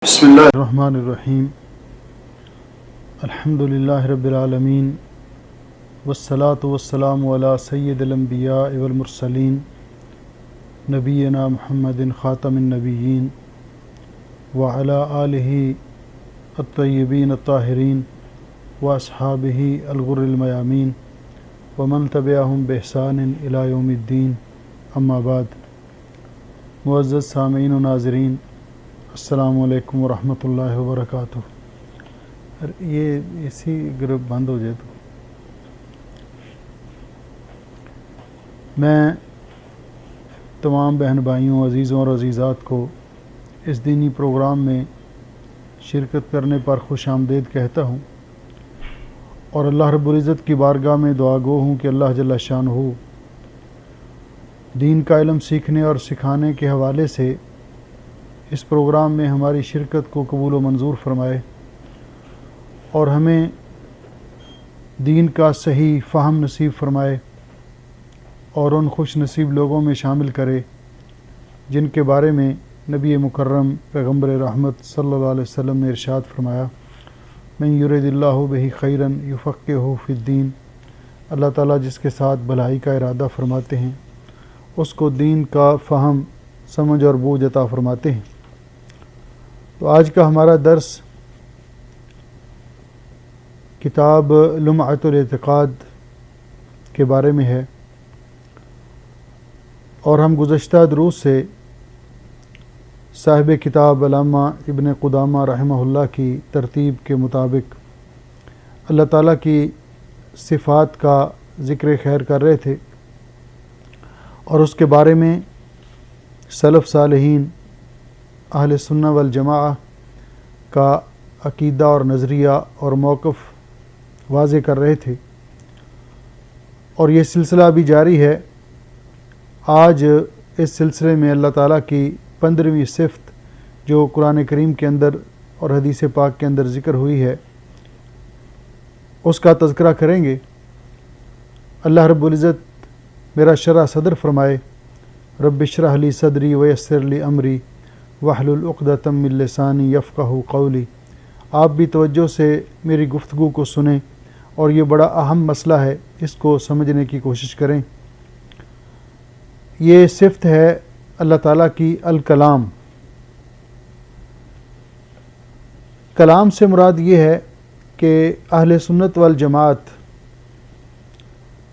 بسم اللہ الرحمن الرحیم الحمد للہ رب العالمین والصلاة والسلام علی سید الانبیاء والمرسلین نبینا محمد خاتم النبیین وعلی آلہ الطیبین الطاہرین واصحابہ الغر المیامین ومن تبعہم بإحسان الی یوم الدین اما بعد۔ معزز سامعین و ناظرین، السلام علیکم ورحمۃ اللہ وبرکاتہ۔ یہ اسی گروپ بند ہو جائے تو میں تمام بہن بھائیوں، عزیزوں اور عزیزات کو اس دینی پروگرام میں شرکت کرنے پر خوش آمدید کہتا ہوں، اور اللہ رب العزت کی بارگاہ میں دعا گو ہوں کہ اللہ جل شانہ دین کا علم سیکھنے اور سکھانے کے حوالے سے اس پروگرام میں ہماری شرکت کو قبول و منظور فرمائے، اور ہمیں دین کا صحیح فہم نصیب فرمائے، اور ان خوش نصیب لوگوں میں شامل کرے جن کے بارے میں نبی مکرم پیغمبر رحمت صلی اللہ علیہ وسلم نے ارشاد فرمایا، من یرید اللہ بہ خیرا یفقہہ فی الدین۔ اللہ تعالیٰ جس کے ساتھ بھلائی کا ارادہ فرماتے ہیں اس کو دین کا فہم، سمجھ اور بوجھ عطا فرماتے ہیں۔ تو آج کا ہمارا درس کتاب لمعۃ الاعتقاد کے بارے میں ہے، اور ہم گزشتہ دروس سے صاحب کتاب علامہ ابن قدامہ رحمہ اللہ کی ترتیب کے مطابق اللہ تعالیٰ کی صفات کا ذکر خیر کر رہے تھے، اور اس کے بارے میں سلف صالحین اہل سنہ والجماعہ کا عقیدہ اور نظریہ اور موقف واضح کر رہے تھے، اور یہ سلسلہ بھی جاری ہے۔ آج اس سلسلے میں اللہ تعالیٰ کی 15ویں صفت جو قرآن کریم کے اندر اور حدیث پاک کے اندر ذکر ہوئی ہے اس کا تذکرہ کریں گے۔ اللہ رب العزت میرا شرح صدر فرمائے، رب اشرح لی صدری ویسر لی امری واحلل عقدۃ من لسانی یفقہوا قولی۔ آپ بھی توجہ سے میری گفتگو کو سنیں، اور یہ بڑا اہم مسئلہ ہے، اس کو سمجھنے کی کوشش کریں۔ یہ صفت ہے اللہ تعالیٰ کی الکلام۔ کلام سے مراد یہ ہے کہ اہل سنت والجماعت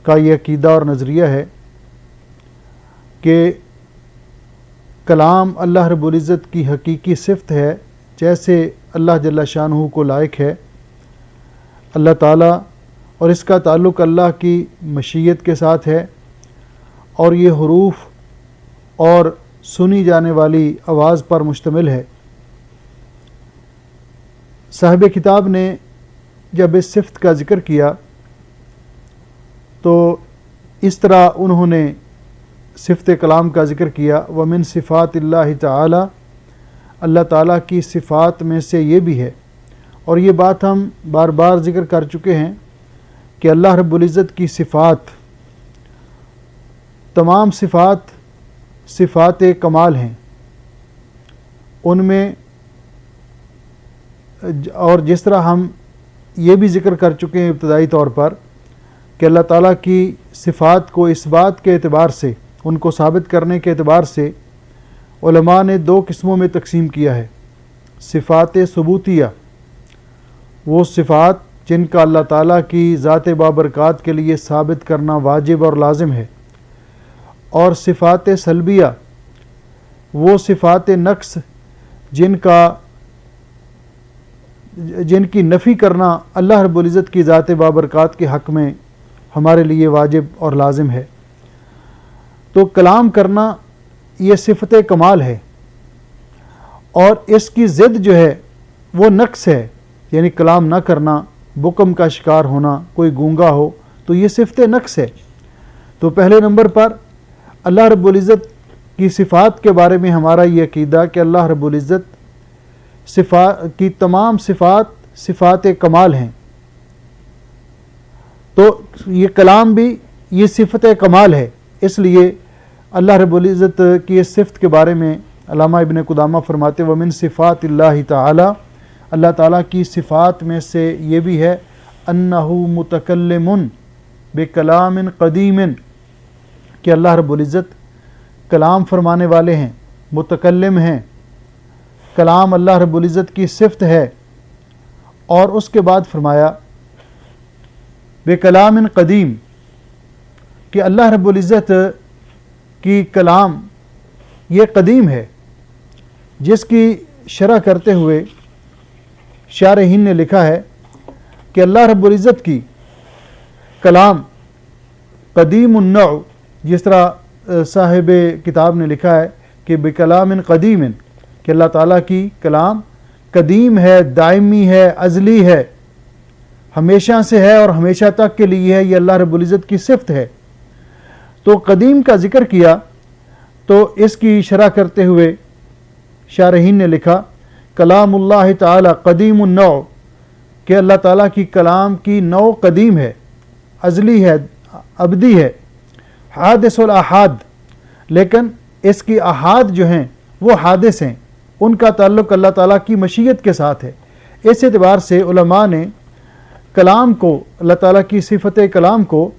کا یہ عقیدہ اور نظریہ ہے کہ کلام اللہ رب العزت کی حقیقی صفت ہے، جیسے اللہ جل شانہ کو لائق ہے۔ اللہ تعالیٰ اور اس کا تعلق اللہ کی مشیت کے ساتھ ہے، اور یہ حروف اور سنی جانے والی آواز پر مشتمل ہے۔ صاحب کتاب نے جب اس صفت کا ذکر کیا تو اس طرح انہوں نے صفت کلام کا ذکر کیا، ومن صفات اللہ تعالی، اللہ تعالیٰ کی صفات میں سے یہ بھی ہے، اور یہ بات ہم بار بار ذکر کر چکے ہیں کہ اللہ رب العزت کی صفات، تمام صفات صفات کمال ہیں، ان میں اور جس طرح ہم یہ بھی ذکر کر چکے ہیں ابتدائی طور پر کہ اللہ تعالیٰ کی صفات کو اس بات کے اعتبار سے، ان کو ثابت کرنے کے اعتبار سے علماء نے 2 قسموں میں تقسیم کیا ہے۔ صفات ثبوتیہ، وہ صفات جن کا اللہ تعالیٰ کی ذات بابرکات کے لیے ثابت کرنا واجب اور لازم ہے، اور صفات سلبیہ، وہ صفات نقص جن کی نفی کرنا اللہ رب العزت کی ذات بابرکات کے حق میں ہمارے لیے واجب اور لازم ہے۔ تو کلام کرنا یہ صفت کمال ہے، اور اس کی ضد جو ہے وہ نقص ہے، یعنی کلام نہ کرنا، بکم کا شکار ہونا، کوئی گونگا ہو تو یہ صفت نقص ہے۔ تو پہلے نمبر پر اللہ رب العزت کی صفات کے بارے میں ہمارا یہ عقیدہ کہ اللہ رب العزت کی تمام صفات صفات کمال ہیں، تو یہ کلام بھی یہ صفت کمال ہے، اس لیے اللہ رب العزت کی اس صفت کے بارے میں علامہ ابن قدامہ فرماتے ومن صفات اللہ تعالی، اللہ تعالیٰ کی صفات میں سے یہ بھی ہے انہ متکلم بکلام قدیم، کہ اللہ رب العزت کلام فرمانے والے ہیں، متکلم ہیں، کلام اللہ رب العزت کی صفت ہے۔ اور اس کے بعد فرمایا بکلام قدیم، کہ اللہ رب العزت کی کلام یہ قدیم ہے، جس کی شرح کرتے ہوئے شارحین نے لکھا ہے کہ اللہ رب العزت کی کلام قدیم النوع، جس طرح صاحب کتاب نے لکھا ہے کہ بکلام قدیم، کہ اللہ تعالیٰ کی کلام قدیم ہے، دائمی ہے، ازلی ہے، ہمیشہ سے ہے اور ہمیشہ تک کے لیے ہے، یہ اللہ رب العزت کی صفت ہے۔ تو قدیم کا ذکر کیا تو اس کی شرح کرتے ہوئے شارحین نے لکھا کلام اللہ تعالی قدیم النوع، کہ اللہ تعالیٰ کی کلام کی نوع قدیم ہے، ازلی ہے، ابدی ہے، حادث الاحاد، لیکن اس کی احاد جو ہیں وہ حادث ہیں، ان کا تعلق اللہ تعالیٰ کی مشیت کے ساتھ ہے۔ اس اعتبار سے علماء نے کلام کو، اللہ تعالیٰ کی صفت کلام کو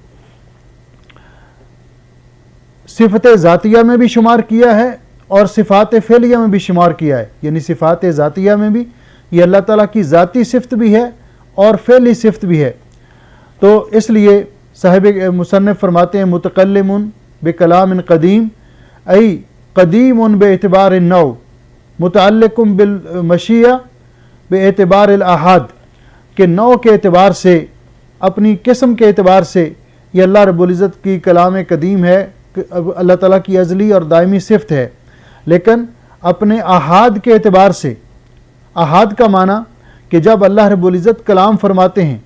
صفت ذاتیہ میں بھی شمار کیا ہے اور صفات فعلیہ میں بھی شمار کیا ہے، یعنی صفات ذاتیہ میں بھی یہ اللہ تعالیٰ کی ذاتی صفت بھی ہے اور فعلی صفت بھی ہے۔ تو اس لیے صاحب مصنف فرماتے ہیں متکلم بکلام قدیم، ای قدیم باعتبار النوع، متعلق بالمشیہ باعتبار الاحاد، کہ نوع کے اعتبار سے، اپنی قسم کے اعتبار سے یہ اللہ رب العزت کی کلام قدیم ہے، اللہ تعالیٰ کی ازلی اور دائمی صفت ہے، لیکن اپنے احاد کے اعتبار سے، احاد کا معنی کہ جب اللہ رب العزت کلام فرماتے ہیں،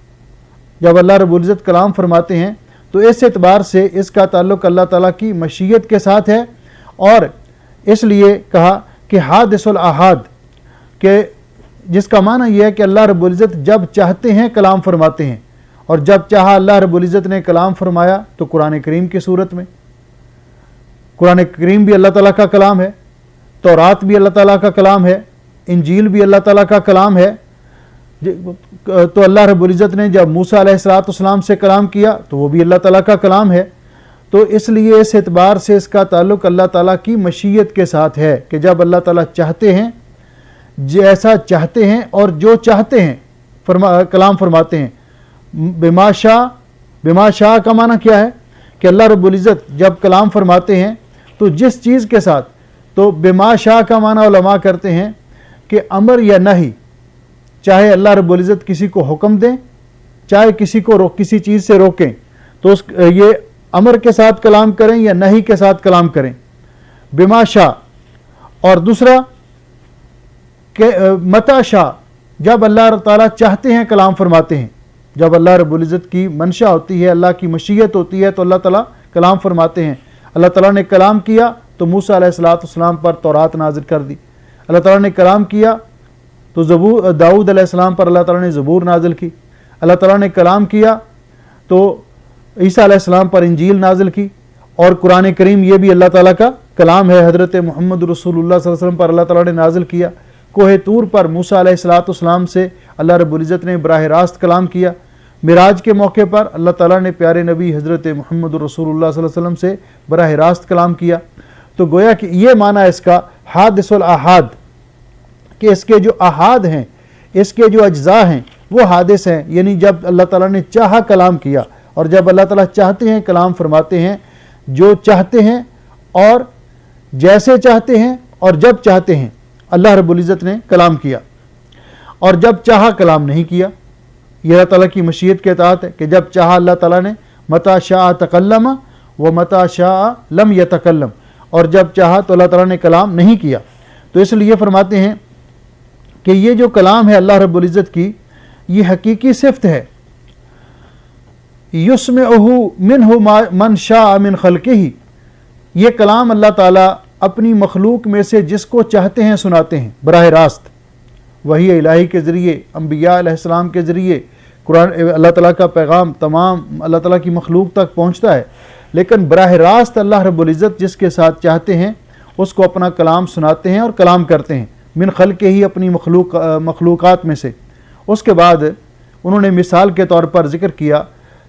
جب اللہ رب العزت کلام فرماتے ہیں تو اس اعتبار سے اس کا تعلق اللہ تعالیٰ کی مشیت کے ساتھ ہے، اور اس لیے کہا کہ حادث الاحاد، کہ جس کا معنی یہ ہے کہ اللہ رب العزت جب چاہتے ہیں کلام فرماتے ہیں، اور جب چاہا اللہ رب العزت نے کلام فرمایا تو قرآن کریم کی صورت میں، قرآن کریم بھی اللہ تعالیٰ کا کلام ہے، تورات بھی اللہ تعالیٰ کا کلام ہے، انجیل بھی اللہ تعالیٰ کا کلام ہے۔ تو اللہ رب العزت نے جب موسیٰ علیہ السلام سے کلام کیا تو وہ بھی اللہ تعالیٰ کا کلام ہے۔ تو اس لیے اس اعتبار سے اس کا تعلق اللہ تعالیٰ کی مشیت کے ساتھ ہے، کہ جب اللہ تعالیٰ چاہتے ہیں، جیسا چاہتے ہیں اور جو چاہتے ہیں کلام فرماتے ہیں۔ بما شاء کا معنی کیا ہے کہ اللہ رب العزت جب کلام فرماتے ہیں تو جس چیز کے ساتھ، تو بما شاء کا معنی علماء کرتے ہیں کہ امر یا نہی، چاہے اللہ رب العزت کسی کو حکم دیں، چاہے کسی کو کسی چیز سے روکیں، تو یہ امر کے ساتھ کلام کریں یا نہی کے ساتھ کلام کریں، بما شاء۔ اور دوسرا کہ متا شاء، جب اللہ تعالیٰ چاہتے ہیں کلام فرماتے ہیں، جب اللہ رب العزت کی منشا ہوتی ہے، اللہ کی مشیت ہوتی ہے تو اللہ تعالیٰ کلام فرماتے ہیں۔ اللہ تعالیٰ نے کلام کیا تو موسیٰ علیہ السلام پر تورات نازل کر دی، اللہ تعالیٰ نے کلام کیا تو داؤد علیہ السلام پر اللہ تعالیٰ نے زبور نازل کی، اللہ تعالیٰ نے کلام کیا تو عیسیٰ علیہ السلام پر انجیل نازل کی، اور قرآن کریم یہ بھی اللہ تعالیٰ کا کلام ہے، حضرت محمد رسول اللہ صلی اللہ علیہ وسلم پر اللہ تعالیٰ نے نازل کیا۔ کوہ طور پر موسیٰ علیہ السلام سے اللہ رب العزت نے براہ راست کلام کیا۔ معراج کے موقع پر اللہ تعالیٰ نے پیارے نبی حضرت محمد رسول اللہ صلی اللہ علیہ وسلم سے براہ راست کلام کیا۔ تو گویا کہ یہ معنی اس کا حادث الاحاد، کہ اس کے جو احاد ہیں، اس کے جو اجزاء ہیں وہ حادث ہیں، یعنی جب اللہ تعالیٰ نے چاہا کلام کیا، اور جب اللہ تعالیٰ چاہتے ہیں کلام فرماتے ہیں، جو چاہتے ہیں اور جیسے چاہتے ہیں اور جب چاہتے ہیں اللہ رب العزت نے کلام کیا، اور جب چاہا کلام نہیں کیا۔ یہ اللہ تعالیٰ کی مشیت کے تحت ہے کہ جب چاہا اللہ تعالیٰ نے متا شاء تکلم و متا شاء لم یتکلم، اور جب چاہا تو اللہ تعالیٰ نے کلام نہیں کیا۔ تو اس لیے فرماتے ہیں کہ یہ جو کلام ہے اللہ رب العزت کی، یہ حقیقی صفت ہے، یسمعہ منہ من شاء من خلقہ، یہ کلام اللہ تعالیٰ اپنی مخلوق میں سے جس کو چاہتے ہیں سناتے ہیں براہ راست، وحی الہی کے ذریعے، انبیاء علیہ السلام کے ذریعے قرآن، اللہ تعالیٰ کا پیغام تمام اللہ تعالیٰ کی مخلوق تک پہنچتا ہے، لیکن براہ راست اللہ رب العزت جس کے ساتھ چاہتے ہیں اس کو اپنا کلام سناتے ہیں اور کلام کرتے ہیں، من خلق ہی، اپنی مخلوقات میں سے۔ اس کے بعد انہوں نے مثال کے طور پر ذکر کیا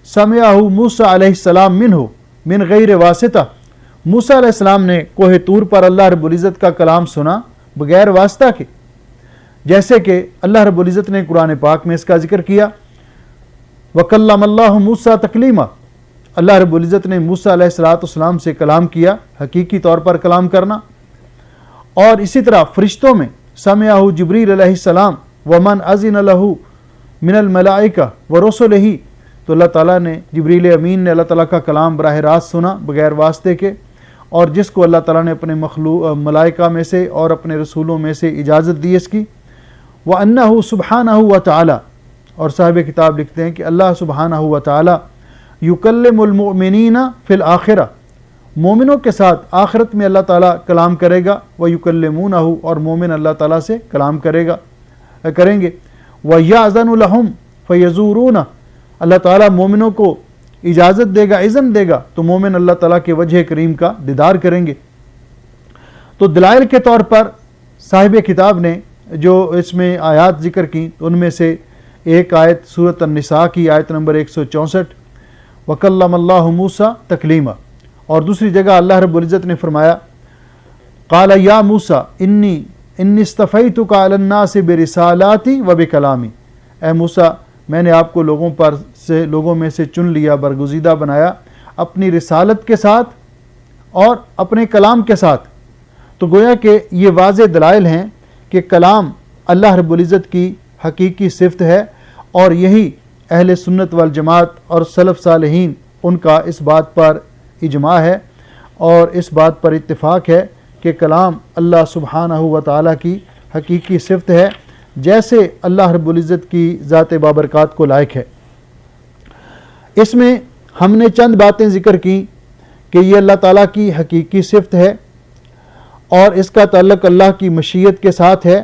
سمعہ موسیٰ علیہ السلام من غیر واسطہ، موسیٰ علیہ السلام نے کوہ طور پر اللہ رب العزت کا کلام سنا بغیر واسطہ کے، جیسے کہ اللہ رب العزت نے قرآن پاک میں اس کا ذکر کیا، وَكَلَّمَ اللَّهُ مُوسَىٰ تَكْلِيمًا، اللہ رب العزت نے موسیٰ علیہ السلام سے کلام کیا، حقیقی طور پر کلام کرنا۔ اور اسی طرح فرشتوں میں سمعہ جبریل علیہ السلام ومن اذن لہ من الملائکہ ورسلہ، تو اللہ تعالیٰ نے جبریل امین نے اللہ تعالیٰ کا کلام براہ راست سنا بغیر واسطے کے، اور جس کو اللہ تعالیٰ نے اپنے ملائکہ میں سے اور اپنے رسولوں میں سے اجازت دی اس کی۔ وَأَنَّهُ سُبْحَانَهُ وَتَعَالَى، اور صاحب کتاب لکھتے ہیں کہ اللہ سبحانہ و تعالیٰ یکلم المؤمنین فی الآخرہ، مومنوں کے ساتھ آخرت میں اللہ تعالیٰ کلام کرے گا، ویکلمونہ، اور مومن اللہ تعالیٰ سے کلام کریں گے، ویأذن لہم فیزورون، اللہ تعالیٰ مومنوں کو اجازت دے گا، اذن دے گا، تو مومن اللہ تعالیٰ کے وجہ کریم کا دیدار کریں گے۔ تو دلائل کے طور پر صاحب کتاب نے جو اس میں آیات ذکر کی، ان میں سے ایک آیت سورۃ النساء کی آیت نمبر 164، وَكَلَّمَ اللَّهُ مُوسَىٰ تَكْلِيمًا، اور دوسری جگہ اللہ رب العزت نے فرمایا قَالَ يَا مُوسَىٰ إِنِّي اصْطَفَيْتُكَ عَلَى النَّاسِ بِرِسَالَاتِي وَبِكَلَامِي، اے موسیٰ میں نے آپ کو لوگوں میں سے چن لیا، برگزیدہ بنایا اپنی رسالت کے ساتھ اور اپنے کلام کے ساتھ۔ تو گویا کہ یہ واضح دلائل ہیں کہ کلام اللہ رب العزت کی حقیقی صفت ہے، اور یہی اہل سنت والجماعت اور سلف صالحین ان کا اس بات پر اجماع ہے اور اس بات پر اتفاق ہے کہ کلام اللہ سبحانہ و تعالیٰ کی حقیقی صفت ہے، جیسے اللہ رب العزت کی ذات بابرکات کو لائق ہے۔ اس میں ہم نے چند باتیں ذکر کی کہ یہ اللہ تعالیٰ کی حقیقی صفت ہے اور اس کا تعلق اللہ کی مشیت کے ساتھ ہے،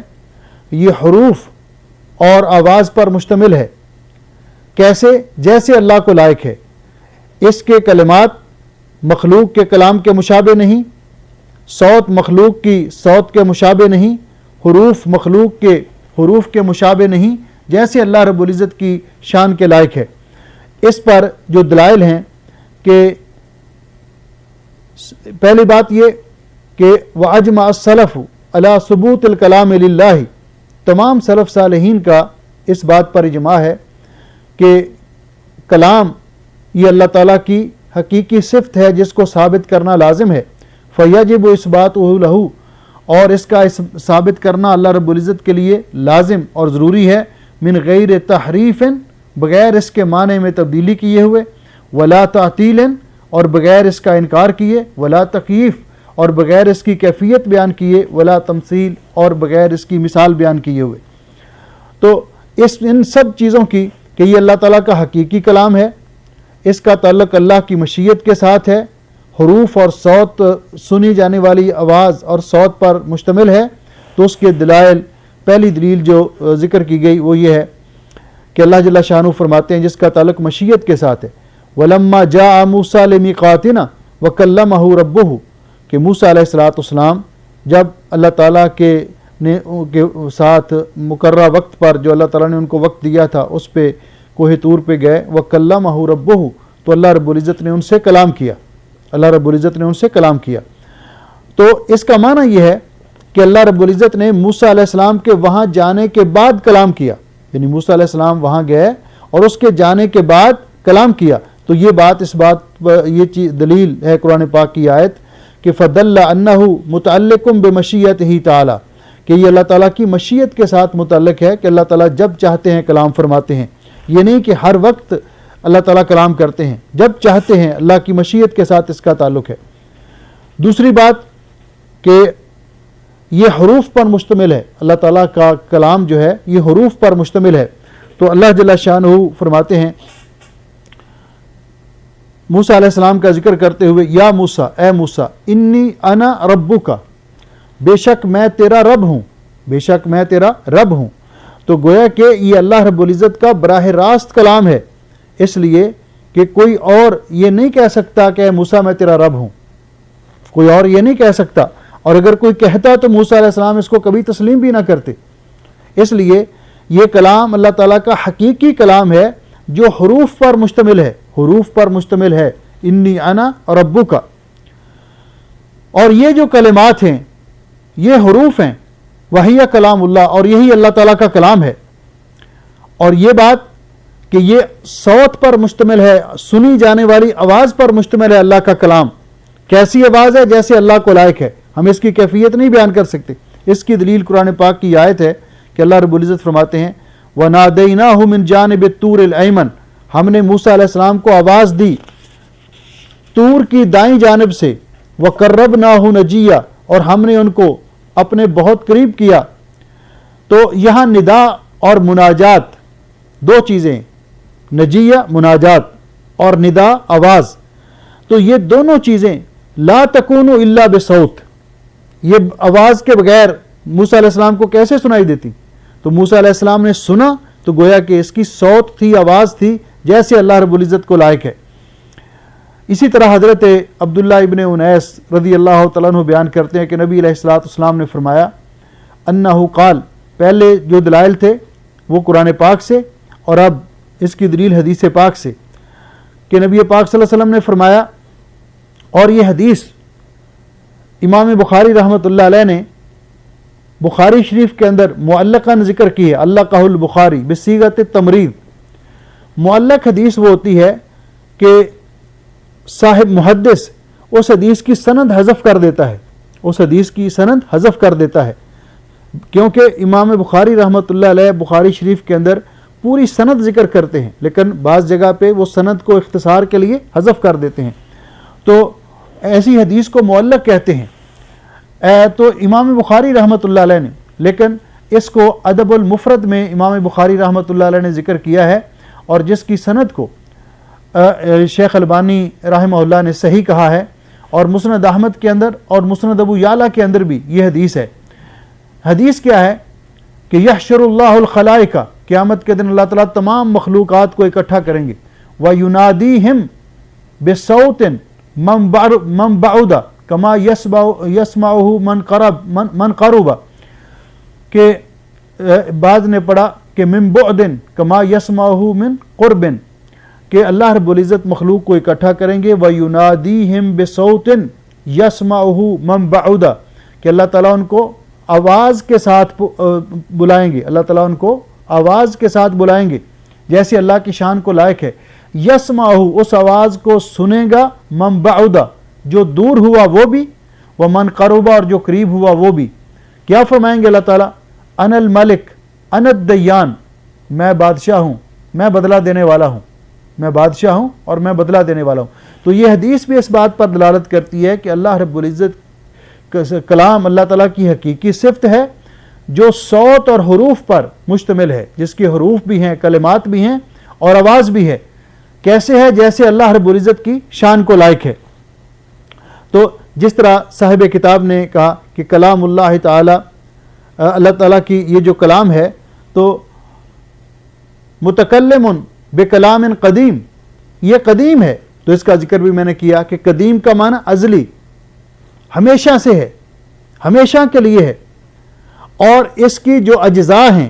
یہ حروف اور آواز پر مشتمل ہے، کیسے؟ جیسے اللہ کو لائق ہے، اس کے کلمات مخلوق کے کلام کے مشابہ نہیں، صوت مخلوق کی صوت کے مشابہ نہیں، حروف مخلوق کے حروف کے مشابہ نہیں، جیسے اللہ رب العزت کی شان کے لائق ہے۔ اس پر جو دلائل ہیں کہ پہلی بات یہ کہ وَأَجْمَعَ السَّلَفُ عَلَى ثُبُوتِ الْكَلَامِ لِلَّهِ، تمام سلف صالحین کا اس بات پر اجماع ہے کہ کلام یہ اللہ تعالیٰ کی حقیقی صفت ہے جس کو ثابت کرنا لازم ہے، فَيَجِبُ إِثْبَاتُهُ لَهُ، اور اس کا ثابت کرنا اللہ رب العزت کے لیے لازم اور ضروری ہے، من غیر تحریف، بغیر اس کے معنی میں تبدیلی کیے ہوئے، ولا تعطیل، اور بغیر اس کا انکار کیے، ولا تکییف، اور بغیر اس کی کیفیت بیان کیے، ولا تمثیل، اور بغیر اس کی مثال بیان کیے ہوئے۔ تو ان سب چیزوں کی کہ یہ اللہ تعالیٰ کا حقیقی کلام ہے، اس کا تعلق اللہ کی مشیت کے ساتھ ہے، حروف اور صوت سنی جانے والی آواز اور صوت پر مشتمل ہے، تو اس کے دلائل پہلی دلیل جو ذکر کی گئی وہ یہ ہے کہ اللہ جل شانہ فرماتے ہیں جس کا تعلق مشیت کے ساتھ ہے، وَلَمَّا جَاءَ مُوسَىٰ لِمِيقَاتِنَا وَكَلَّمَهُ رَبُّهُ، کہ موسیٰ علیہ السلام جب اللہ تعالیٰ کے ساتھ مقررہ وقت پر جو اللہ تعالیٰ نے ان کو وقت دیا تھا اس پہ کوہ طور پہ گئے، وَكَلَّمَهُ رَبُّهُ، تو اللہ رب العزت نے ان سے کلام کیا، اللہ رب العزت نے ان سے کلام کیا۔ تو اس کا معنی یہ ہے کہ اللہ رب العزت نے موسیٰ علیہ السلام کے وہاں جانے کے بعد کلام کیا، یعنی موسیٰ علیہ السلام وہاں گئے اور اس کے جانے کے بعد کلام کیا۔ تو یہ بات یہ دلیل ہے قرآن پاک کی آیت کہ فَدَلَّ أَنَّهُ مُتَعَلِّقٌ بِمَشِيَّتِهِ تَعَالَى، کہ یہ اللہ تعالیٰ کی مشیت کے ساتھ متعلق ہے کہ اللہ تعالیٰ جب چاہتے ہیں کلام فرماتے ہیں، یہ نہیں کہ ہر وقت اللہ تعالیٰ کلام کرتے ہیں، جب چاہتے ہیں، اللہ کی مشیت کے ساتھ اس کا تعلق ہے۔ دوسری بات کہ یہ حروف پر مشتمل ہے، اللہ تعالیٰ کا کلام جو ہے یہ حروف پر مشتمل ہے۔ تو اللہ جل شانہ فرماتے ہیں موسیٰ علیہ السلام کا ذکر کرتے ہوئے، یا موسیٰ، اے موسیٰ، انی انا ربک، بے شک میں تیرا رب ہوں، بے شک میں تیرا رب ہوں۔ تو گویا کہ یہ اللہ رب العزت کا براہ راست کلام ہے، اس لیے کہ کوئی اور یہ نہیں کہہ سکتا کہ اے موسیٰ میں تیرا رب ہوں، کوئی اور یہ نہیں کہہ سکتا۔ اور اگر کوئی کہتا تو موسیٰ علیہ السلام اس کو کبھی تسلیم بھی نہ کرتے۔ اس لیے یہ کلام اللہ تعالیٰ کا حقیقی کلام ہے جو حروف پر مشتمل ہے، حروف پر مشتمل ہے، انی انا ربک۔ اور یہ جو کلمات ہیں یہ حروف ہیں، وہی کلام اللہ، اور یہی اللہ تعالیٰ کا کلام ہے۔ اور یہ بات کہ یہ صوت پر مشتمل ہے، سنی جانے والی آواز پر مشتمل ہے اللہ کا کلام، کیسی آواز ہے؟ جیسے اللہ کو لائق ہے، ہم اس کی کیفیت نہیں بیان کر سکتے۔ اس کی دلیل قرآن پاک کی آیت ہے کہ اللہ رب العزت فرماتے ہیں وَنَادَيْنَاهُ مِنْ جَانِبِ الطُّورِ الْأَيْمَنِ، ہم نے موسیٰ علیہ السلام کو آواز دی طور کی دائیں جانب سے، وَقَرَّبْنَاهُ نَجِيًّا، اور ہم نے ان کو اپنے بہت قریب کیا۔ تو یہاں ندا اور مناجات دو چیزیں، نجیہ مناجات اور ندا آواز، تو یہ دونوں چیزیں لا تکون الا بصوت، یہ آواز کے بغیر موسیٰ علیہ السلام کو کیسے سنائی دیتی؟ تو موسیٰ علیہ السلام نے سنا تو گویا کہ اس کی صوت تھی، آواز تھی، جیسے اللہ رب العزت کو لائق ہے۔ اسی طرح حضرت عبداللہ ابن انیس رضی اللہ تعالیٰ عنہ بیان کرتے ہیں کہ نبی علیہ السلام نے فرمایا انہ قال، پہلے جو دلائل تھے وہ قرآن پاک سے، اور اب اس کی دلیل حدیث پاک سے، کہ نبی پاک صلی اللہ علیہ وسلم نے فرمایا، اور یہ حدیث امام بخاری رحمۃ اللہ علیہ نے بخاری شریف کے اندر معلقاً ذکر کی ہے، علقہ البخاری بصیغۃ التمریض۔ معلق حدیث وہ ہوتی ہے کہ صاحب محدث اس حدیث کی سند حذف کر دیتا ہے، اس حدیث کی سند حذف کر دیتا ہے، کیونکہ امام بخاری رحمۃ اللہ علیہ بخاری شریف کے اندر پوری سند ذکر کرتے ہیں، لیکن بعض جگہ پہ وہ سند کو اختصار کے لیے حذف کر دیتے ہیں، تو ایسی حدیث کو معلق کہتے ہیں۔ تو امام بخاری رحمۃ اللہ علیہ نے لیکن اس کو ادب المفرد میں امام بخاری رحمۃ اللہ علیہ نے ذکر کیا ہے، اور جس کی سند کو شیخ البانی رحمہ اللہ نے صحیح کہا ہے، اور مسند احمد کے اندر اور مسند ابو یعلا کے اندر بھی یہ حدیث ہے۔ حدیث کیا ہے کہ یحشر اللہ الخلائق، قیامت کے دن اللہ تعالیٰ تمام مخلوقات کو اکٹھا کریں گے، وَيُنَادِيهِمْ بِصَوْتٍ مَنْ بَعُدَ كَمَا يَسْمَعُهُ مَنْ قَرُبَ، کہ بعض نے پڑھا کہ مِنْ بُعْدٍ كَمَا يَسْمَعُهُ مِنْ قُرْبٍ، کہ اللہ رب العزت مخلوق کو اکٹھا کریں گے، وَيُنَادِيهِمْ بِصَوْتٍ يَسْمَعُهُ مَنْ بَعُدَ، کہ اللہ تعالیٰ ان کو آواز کے ساتھ بلائیں گے، اللہ تعالیٰ ان کو آواز کے ساتھ بلائیں گے جیسے اللہ کی شان کو لائق ہے۔ یسمعہ، اس آواز کو سنے گا، من بعد، جو دور ہوا وہ بھی، ومن قرب، اور جو قریب ہوا وہ بھی۔ کیا فرمائیں گے اللہ تعالیٰ؟ انا الملک انا الدیان، میں بادشاہ ہوں، میں بدلہ دینے والا ہوں، میں بادشاہ ہوں اور میں بدلہ دینے والا ہوں۔ تو یہ حدیث بھی اس بات پر دلالت کرتی ہے کہ اللہ رب العزت کلام اللہ تعالیٰ کی حقیقی صفت ہے جو صوت اور حروف پر مشتمل ہے، جس کے حروف بھی ہیں، کلمات بھی ہیں اور آواز بھی ہے۔ کیسے ہے؟ جیسے اللہ رب العزت کی شان کو لائق ہے۔ تو جس طرح صاحب کتاب نے کہا کہ کلام اللہ تعالی، اللہ تعالیٰ کی یہ جو کلام ہے تو متکلم بکلام قدیم، یہ قدیم ہے، تو اس کا ذکر بھی میں نے کیا کہ قدیم کا معنی ازلی، ہمیشہ سے ہے، ہمیشہ کے لیے ہے، اور اس کی جو اجزاء ہیں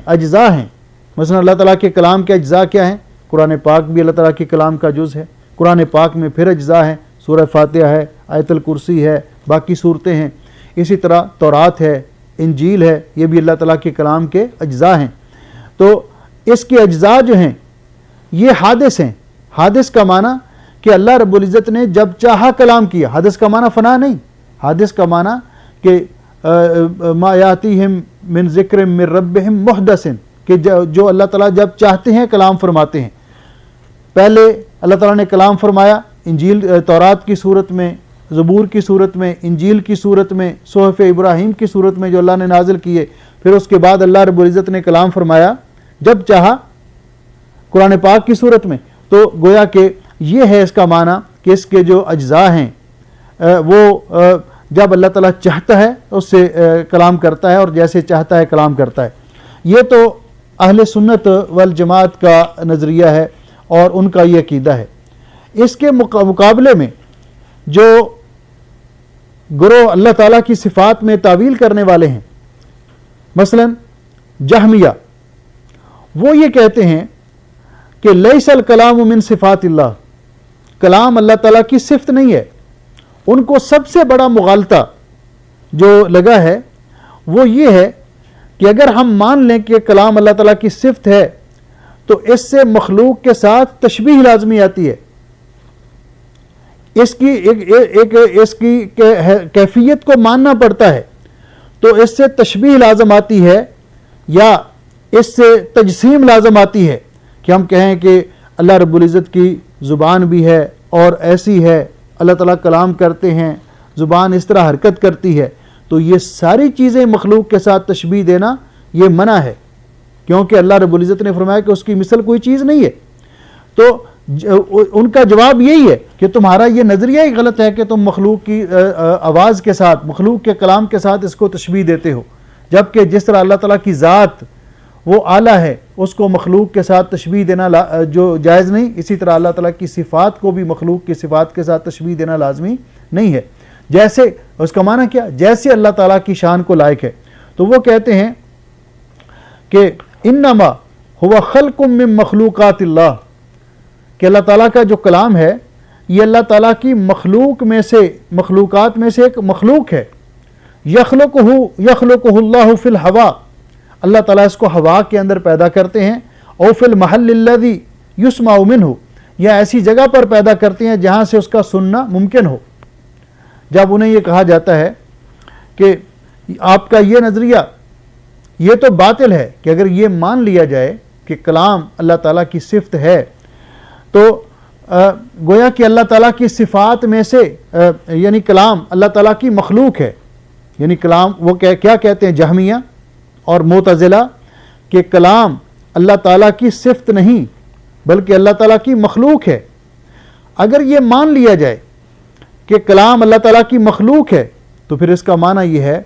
مثلا اللہ تعالیٰ کے کلام کے اجزاء کیا ہیں؟ قرآن پاک بھی اللہ تعالیٰ کے کلام کا جز ہے، قرآن پاک میں پھر اجزاء ہیں، سورہ فاتحہ ہے، آیت الکرسی ہے، باقی صورتیں ہیں، اسی طرح تورات ہے، انجیل ہے، یہ بھی اللہ تعالیٰ کے کلام کے اجزاء ہیں۔ تو اس کے اجزاء جو ہیں یہ حادث ہیں۔ حادث کا معنی کہ اللہ رب العزت نے جب چاہا کلام کیا، حادث کا معنی فنا نہیں، حادث کا معنی کہ ما یاتیہم من ذکر من ربہم محدث، کہ جو اللہ تعالیٰ جب چاہتے ہیں کلام فرماتے ہیں۔ پہلے اللہ تعالیٰ نے کلام فرمایا انجیل، تورات کی صورت میں، زبور کی صورت میں، انجیل کی صورت میں، صحف ابراہیم کی صورت میں جو اللہ نے نازل کیے، پھر اس کے بعد اللہ رب العزت نے کلام فرمایا جب چاہا قرآن پاک کی صورت میں۔ تو گویا کہ یہ ہے اس کا معنی کہ اس کے جو اجزاء ہیں وہ جب اللہ تعالیٰ چاہتا ہے اس سے کلام کرتا ہے، اور جیسے چاہتا ہے کلام کرتا ہے۔ یہ تو اہل سنت والجماعت کا نظریہ ہے اور ان کا یہ عقیدہ ہے۔ اس کے مقابلے میں جو گروہ اللہ تعالیٰ کی صفات میں تعویل کرنے والے ہیں، مثلا جہمیہ، وہ یہ کہتے ہیں کہ لیس الکلام من صفات اللہ، کلام اللہ تعالیٰ کی صفت نہیں ہے۔ ان کو سب سے بڑا مغالطہ جو لگا ہے وہ یہ ہے کہ اگر ہم مان لیں کہ کلام اللہ تعالیٰ کی صفت ہے تو اس سے مخلوق کے ساتھ تشبیہ لازمی آتی ہے، اس کی کیفیت کو ماننا پڑتا ہے، تو اس سے تشبیہ لازم آتی ہے یا اس سے تجسیم لازم آتی ہے کہ ہم کہیں کہ اللہ رب العزت کی زبان بھی ہے اور ایسی ہے، اللہ تعالیٰ کلام کرتے ہیں، زبان اس طرح حرکت کرتی ہے، تو یہ ساری چیزیں مخلوق کے ساتھ تشبیہ دینا یہ منع ہے، کیونکہ اللہ رب العزت نے فرمایا کہ اس کی مثل کوئی چیز نہیں ہے۔ تو ان کا جواب یہی ہے کہ تمہارا یہ نظریہ ہی غلط ہے کہ تم مخلوق کی آواز کے ساتھ، مخلوق کے کلام کے ساتھ اس کو تشبیہ دیتے ہو، جبکہ جس طرح اللہ تعالیٰ کی ذات وہ اعلیٰ ہے اس کو مخلوق کے ساتھ تشبیہ دینا جو جائز نہیں، اسی طرح اللہ تعالیٰ کی صفات کو بھی مخلوق کی صفات کے ساتھ تشبیہ دینا لازمی نہیں ہے۔ جیسے اس کا معنی کیا؟ جیسے اللہ تعالیٰ کی شان کو لائق ہے۔ تو وہ کہتے ہیں کہ انما ہوا خلق من مخلوقات اللہ، کہ اللہ تعالیٰ کا جو کلام ہے یہ اللہ تعالیٰ کی مخلوقات میں سے ایک مخلوق ہے۔ یخلقہ اللہ فی الہوا، اللہ تعالیٰ اس کو ہوا کے اندر پیدا کرتے ہیں، او فی المحل الذی یسمع منہ، یا ایسی جگہ پر پیدا کرتے ہیں جہاں سے اس کا سننا ممکن ہو۔ جب انہیں یہ کہا جاتا ہے کہ آپ کا یہ نظریہ یہ تو باطل ہے، کہ اگر یہ مان لیا جائے کہ کلام اللہ تعالیٰ کی صفت ہے تو گویا کہ اللہ تعالیٰ کی صفات میں سے یعنی کلام اللہ تعالیٰ کی مخلوق ہے، یعنی کلام وہ کیا کہتے ہیں جہمیہ اور معتزلہ کہ کلام اللہ تعالیٰ کی صفت نہیں بلکہ اللہ تعالیٰ کی مخلوق ہے۔ اگر یہ مان لیا جائے کہ کلام اللہ تعالیٰ کی مخلوق ہے تو پھر اس کا معنی یہ ہے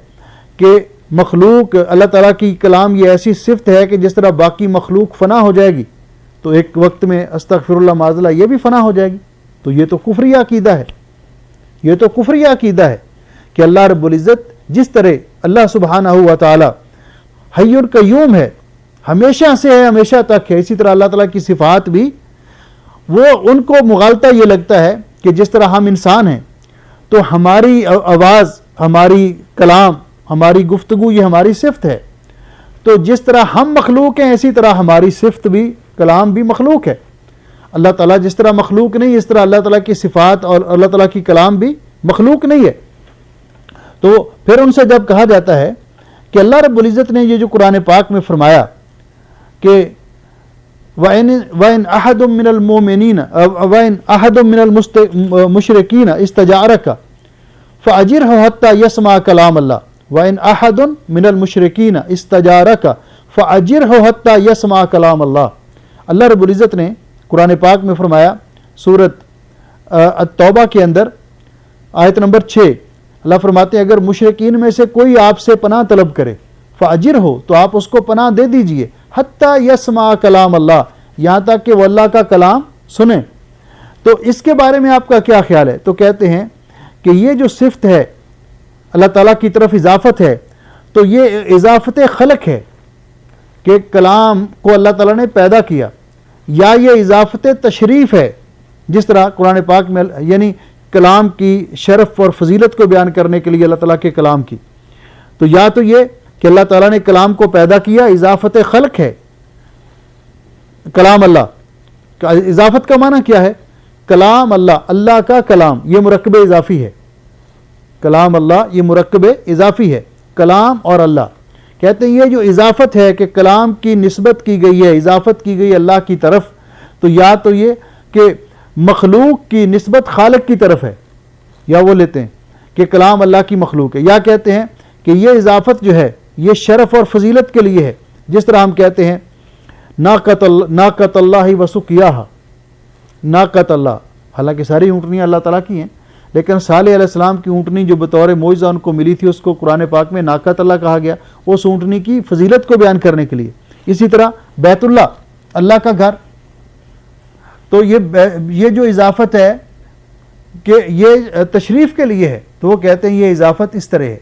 کہ مخلوق اللہ تعالیٰ کی کلام یہ ایسی صفت ہے کہ جس طرح باقی مخلوق فنا ہو جائے گی تو ایک وقت میں استغفر اللہ معاذ اللہ یہ بھی فنا ہو جائے گی۔ تو یہ تو کفری عقیدہ ہے، یہ تو کفری عقیدہ ہے کہ اللہ رب العزت جس طرح اللہ سبحانہ و تعالی حی القیوم ہے، ہمیشہ سے ہے، ہمیشہ تک ہے، اسی طرح اللہ تعالیٰ کی صفات بھی وہ ان کو مغالطہ یہ لگتا ہے کہ جس طرح ہم انسان ہیں تو ہماری آواز، ہماری کلام، ہماری گفتگو یہ ہماری صفت ہے، تو جس طرح ہم مخلوق ہیں اسی طرح ہماری صفت بھی، کلام بھی مخلوق ہے۔ اللہ تعالیٰ جس طرح مخلوق نہیں اس طرح اللہ تعالیٰ کی صفات اور اللہ تعالیٰ کی کلام بھی مخلوق نہیں ہے۔ تو پھر ان سے جب کہا جاتا ہے کہ اللہ رب العزت نے یہ جو قرآن پاک میں فرمایا کہ وَإِنْ أَحَدٌ مِّنَ الْمُؤْمِنِينَ وَإِنْ أَحَدٌ مِّنَ الْمُشْرِكِينَ اسْتَجَارَكَ فَأَجِرْهُ حَتَّى يَسْمَعَ كَلَامَ اللَّهِ وَإِنْ أَحَدٌ مِّنَ الْمُشْرِكِينَ اسْتَجَارَكَ فَأَجِرْهُ حَتَّى يَسْمَعَ كَلَامَ اللَّهِ۔ اللہ رب العزت نے قرآن پاک میں فرمایا سورۃ التوبہ کے اندر آیت نمبر 6، اللہ فرماتے ہیں اگر مشرکین میں سے کوئی آپ سے پناہ طلب کرے فَأَجِرْهُ، تو آپ اس کو پناہ دے دیجئے، حتیٰ یسمع کلام اللہ، یہاں تک کہ وہ اللہ کا کلام سنیں۔ تو اس کے بارے میں آپ کا کیا خیال ہے؟ تو کہتے ہیں کہ یہ جو صفت ہے اللہ تعالیٰ کی طرف اضافت ہے تو یہ اضافت خلق ہے کہ کلام کو اللہ تعالیٰ نے پیدا کیا، یا یہ اضافت تشریف ہے جس طرح قرآن پاک میں یعنی کلام کی شرف اور فضیلت کو بیان کرنے کے لیے اللہ تعالیٰ کے کلام کی، تو یا تو یہ کہ اللہ تعالیٰ نے کلام کو پیدا کیا، اضافت خلق ہے کلام اللہ۔ اضافت کا معنی کیا ہے؟ کلام اللہ، اللہ کا کلام یہ مرکب اضافی ہے، کلام اللہ یہ مرکب اضافی ہے، کلام اور اللہ کہتے ہیں یہ جو اضافت ہے کہ کلام کی نسبت کی گئی ہے، اضافت کی گئی اللہ کی طرف، تو یا تو یہ کہ مخلوق کی نسبت خالق کی طرف ہے، یا وہ لیتے ہیں کہ کلام اللہ کی مخلوق ہے، یا کہتے ہیں کہ یہ اضافت جو ہے یہ شرف اور فضیلت کے لیے ہے، جس طرح ہم کہتے ہیں ناقۃ اللہ وسقیاہا، ناقۃ اللہ، حالانکہ ساری اونٹنیاں اللہ تعالیٰ کی ہیں، لیکن صالح علیہ السلام کی اونٹنی جو بطور معجزہ ان کو ملی تھی اس کو قرآن پاک میں ناقۃ اللہ کہا گیا، اس اونٹنی کی فضیلت کو بیان کرنے کے لیے۔ اسی طرح بیت اللہ، اللہ کا گھر، تو یہ جو اضافت ہے کہ یہ تشریف کے لیے ہے، تو وہ کہتے ہیں یہ اضافت اس طرح ہے۔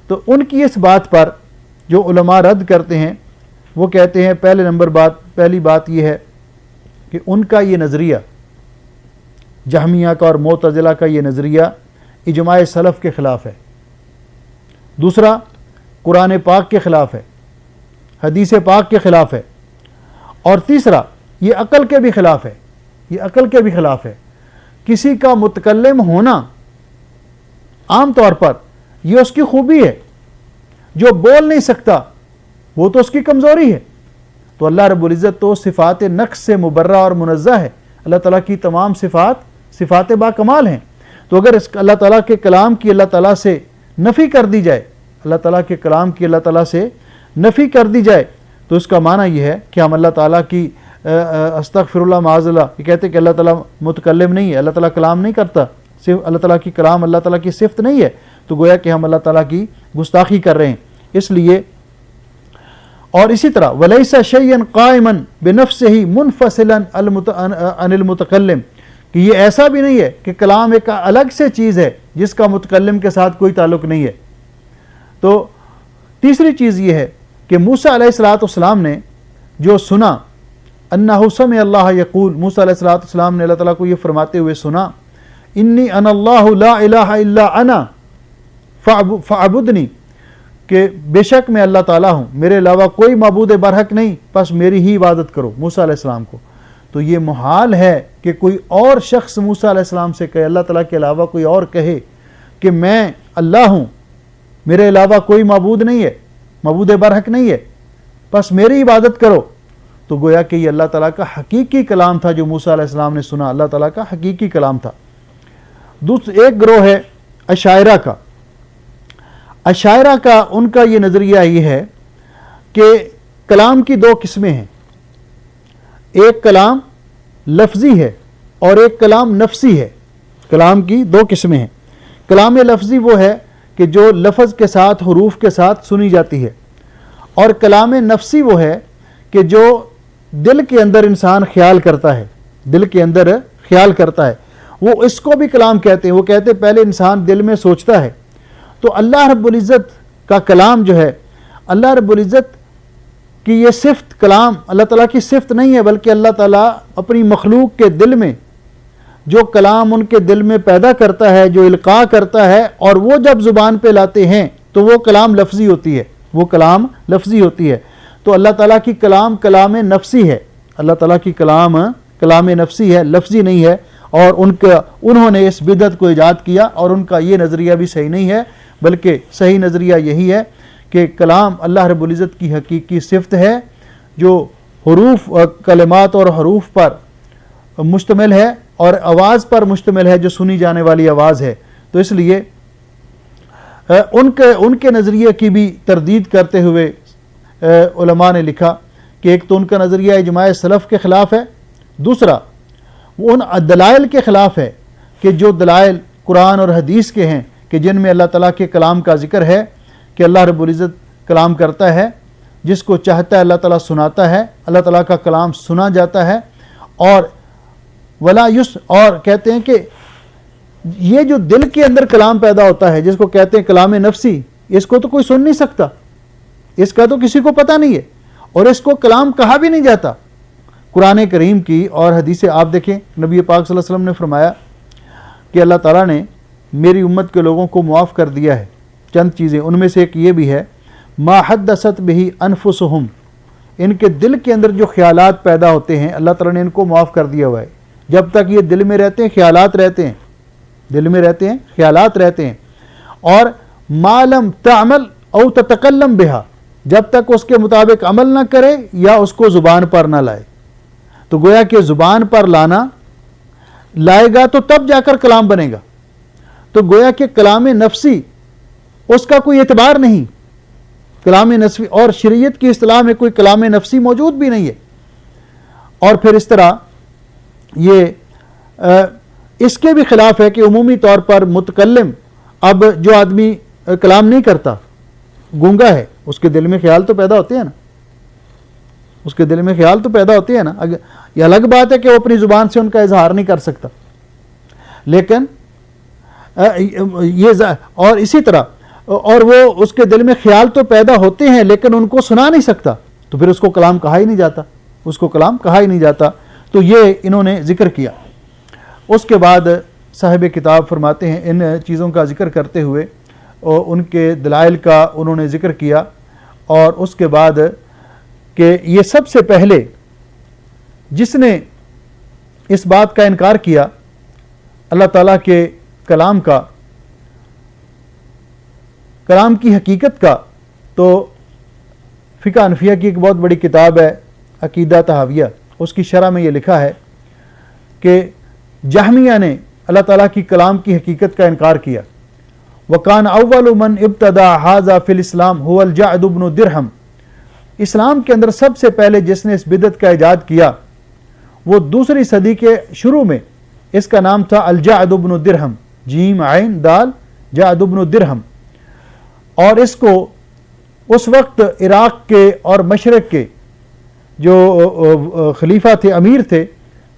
تو ان کی اس بات پر جو علماء رد کرتے ہیں، وہ کہتے ہیں پہلی بات یہ ہے کہ ان کا یہ نظریہ، جہمیہ کا اور معتزلہ کا یہ نظریہ اجماع سلف کے خلاف ہے، دوسرا قرآن پاک کے خلاف ہے، حدیث پاک کے خلاف ہے، اور تیسرا یہ عقل کے بھی خلاف ہے۔ کسی کا متکلم ہونا عام طور پر یہ اس کی خوبی ہے، جو بول نہیں سکتا وہ تو اس کی کمزوری ہے۔ تو اللہ رب العزت تو صفات نقص سے مبرہ اور منزہ ہے، اللہ تعالیٰ کی تمام صفات با کمال ہیں۔ تو اگر اللہ تعالیٰ کے کلام کی اللہ تعالیٰ سے نفی کر دی جائے، اللہ تعالیٰ کے کلام کی اللہ تعالیٰ سے نفی کر دی جائے، تو اس کا معنی یہ ہے کہ ہم اللہ تعالیٰ کی استغفر اللہ معاذ اللہ، یہ کہتے ہیں کہ اللہ تعالیٰ متکلم نہیں ہے، اللہ تعالیٰ کلام نہیں کرتا، صرف اللہ تعالیٰ کی کلام اللہ تعالیٰ کی صفت نہیں ہے، تو گویا کہ ہم اللہ تعالیٰ کی گستاخی کر رہے ہیں۔ اس لیے اور اسی طرح وَلَيْسَ شَيْئًا قَائِمًا بِنَفْسِهِ مُنْفَصِلًا عَنِ الْمُتَكَلِّمِ، کہ یہ ایسا بھی نہیں ہے کہ کلام ایک الگ سے چیز ہے جس کا متکلم کے ساتھ کوئی تعلق نہیں ہے۔ تو تیسری چیز یہ ہے کہ موسیٰ علیہ السلام نے جو سنا، انہ سمع اللہ یقول، موسیٰ علیہ السلام نے اللہ تعالیٰ کو یہ فرماتے ہوئے سنا، انی انا اللہ لا الہ الا انا فاعبدنی، کہ بے شک میں اللہ تعالیٰ ہوں، میرے علاوہ کوئی معبود برحق نہیں، بس میری ہی عبادت کرو، موسیٰ علیہ السلام کو۔ تو یہ محال ہے کہ کوئی اور شخص موسیٰ علیہ السلام سے کہے، اللہ تعالیٰ کے علاوہ کوئی اور کہے کہ میں اللہ ہوں، میرے علاوہ کوئی معبود نہیں ہے، معبود برحق نہیں ہے، بس میری عبادت کرو۔ تو گویا کہ یہ اللہ تعالیٰ کا حقیقی کلام تھا جو موسیٰ علیہ السلام نے سنا، اللہ تعالیٰ کا حقیقی کلام تھا۔ ایک گروہ ہے اشاعرہ کا۔ اشاعرہ کا ان کا یہ نظریہ یہ ہے کہ کلام کی دو قسمیں ہیں، ایک کلام لفظی ہے اور ایک کلام نفسی ہے۔ کلام کی دو قسمیں ہیں، کلام لفظی وہ ہے کہ جو لفظ کے ساتھ حروف کے ساتھ سنی جاتی ہے، اور کلام نفسی وہ ہے کہ جو دل کے اندر انسان خیال کرتا ہے، دل کے اندر خیال کرتا ہے، وہ اس کو بھی کلام کہتے ہیں۔ وہ کہتے ہیں پہلے انسان دل میں سوچتا ہے۔ تو اللہ رب العزت کا کلام جو ہے، اللہ رب العزت کی یہ صفت، کلام اللہ تعالیٰ کی صفت نہیں ہے، بلکہ اللہ تعالیٰ اپنی مخلوق کے دل میں جو کلام ان کے دل میں پیدا کرتا ہے، جو القاء کرتا ہے، اور وہ جب زبان پہ لاتے ہیں تو وہ کلام لفظی ہوتی ہے، وہ کلام لفظی ہوتی ہے۔ تو اللہ تعالیٰ کی کلام کلام نفسی ہے، اللہ تعالیٰ کی کلام کلام نفسی ہے، لفظی نہیں ہے۔ اور انہوں نے اس بدعت کو ایجاد کیا، اور ان کا یہ نظریہ بھی صحیح نہیں ہے، بلکہ صحیح نظریہ یہی ہے کہ کلام اللہ رب العزت کی حقیقی صفت ہے، جو حروف، کلمات اور حروف پر مشتمل ہے اور آواز پر مشتمل ہے، جو سنی جانے والی آواز ہے۔ تو اس لیے ان کے نظریے کی بھی تردید کرتے ہوئے علماء نے لکھا کہ ایک تو ان کا نظریہ اجماع سلف کے خلاف ہے، دوسرا وہ ان دلائل کے خلاف ہے کہ جو دلائل قرآن اور حدیث کے ہیں، کہ جن میں اللہ تعالیٰ کے کلام کا ذکر ہے کہ اللہ رب العزت کلام کرتا ہے، جس کو چاہتا ہے اللہ تعالیٰ سناتا ہے، اللہ تعالیٰ کا کلام سنا جاتا ہے، اور اور کہتے ہیں کہ یہ جو دل کے اندر کلام پیدا ہوتا ہے، جس کو کہتے ہیں کلام نفسی، اس کو تو کوئی سن نہیں سکتا، اس کا تو کسی کو پتہ نہیں ہے، اور اس کو کلام کہا بھی نہیں جاتا۔ قرآن کریم کی اور حدیث آپ دیکھیں، نبی پاک صلی اللہ علیہ وسلم نے فرمایا کہ اللہ تعالیٰ نے میری امت کے لوگوں کو معاف کر دیا ہے چند چیزیں، ان میں سے ایک یہ بھی ہے ما حدثت بہ انفسہم، ان کے دل کے اندر جو خیالات پیدا ہوتے ہیں اللہ تعالیٰ نے ان کو معاف کر دیا ہوا ہے۔ جب تک یہ دل میں رہتے ہیں خیالات رہتے ہیں، دل میں رہتے ہیں خیالات رہتے ہیں۔ اور ما لم تعمل او تتکلم بہا، جب تک اس کے مطابق عمل نہ کرے یا اس کو زبان پر نہ لائے۔ تو گویا کہ زبان پر لائے گا تو تب جا کر کلام بنے گا۔ تو گویا کہ کلام نفسی اس کا کوئی اعتبار نہیں، کلام نفسی، اور شریعت کی اصطلاح میں کوئی کلام نفسی موجود بھی نہیں ہے۔ اور پھر اس طرح یہ اس کے بھی خلاف ہے کہ عمومی طور پر متکلم، اب جو آدمی کلام نہیں کرتا، گونگا ہے، اس کے دل میں خیال تو پیدا ہوتے ہیں نا، اس کے دل میں خیال تو پیدا ہوتے ہیں نا۔ یہ الگ بات ہے کہ وہ اپنی زبان سے ان کا اظہار نہیں کر سکتا، لیکن اور اسی طرح اور وہ اس کے دل میں خیال تو پیدا ہوتے ہیں لیکن ان کو سنا نہیں سکتا، تو پھر اس کو کلام کہا ہی نہیں جاتا، اس کو کلام کہا ہی نہیں جاتا۔ تو یہ انہوں نے ذکر کیا۔ اس کے بعد صاحب کتاب فرماتے ہیں ان چیزوں کا ذکر کرتے ہوئے اور ان کے دلائل کا انہوں نے ذکر کیا، اور اس کے بعد کہ یہ سب سے پہلے جس نے اس بات کا انکار کیا اللہ تعالیٰ کے کلام کا، کلام کی حقیقت کا، تو فقہ حنفیہ کی ایک بہت بڑی کتاب ہے عقیدہ طحاویہ، اس کی شرح میں یہ لکھا ہے کہ جہمیہ نے اللہ تعالیٰ کی کلام کی حقیقت کا انکار کیا۔ وَكَانَ أَوَّلُ مَنْ ابْتَدَى هَذَا فِي الْإِسْلَامِ هُوَ الْجَعْدُ بْنُ دِرْہَم، اسلام کے اندر سب سے پہلے جس نے اس بدعت کا ایجاد کیا وہ دوسری صدی کے شروع میں، اس کا نام تھا الجعد بن درہم، جیم عین دال جعد بن درہم، اور اس کو اس وقت عراق کے اور مشرق کے جو خلیفہ تھے، امیر تھے،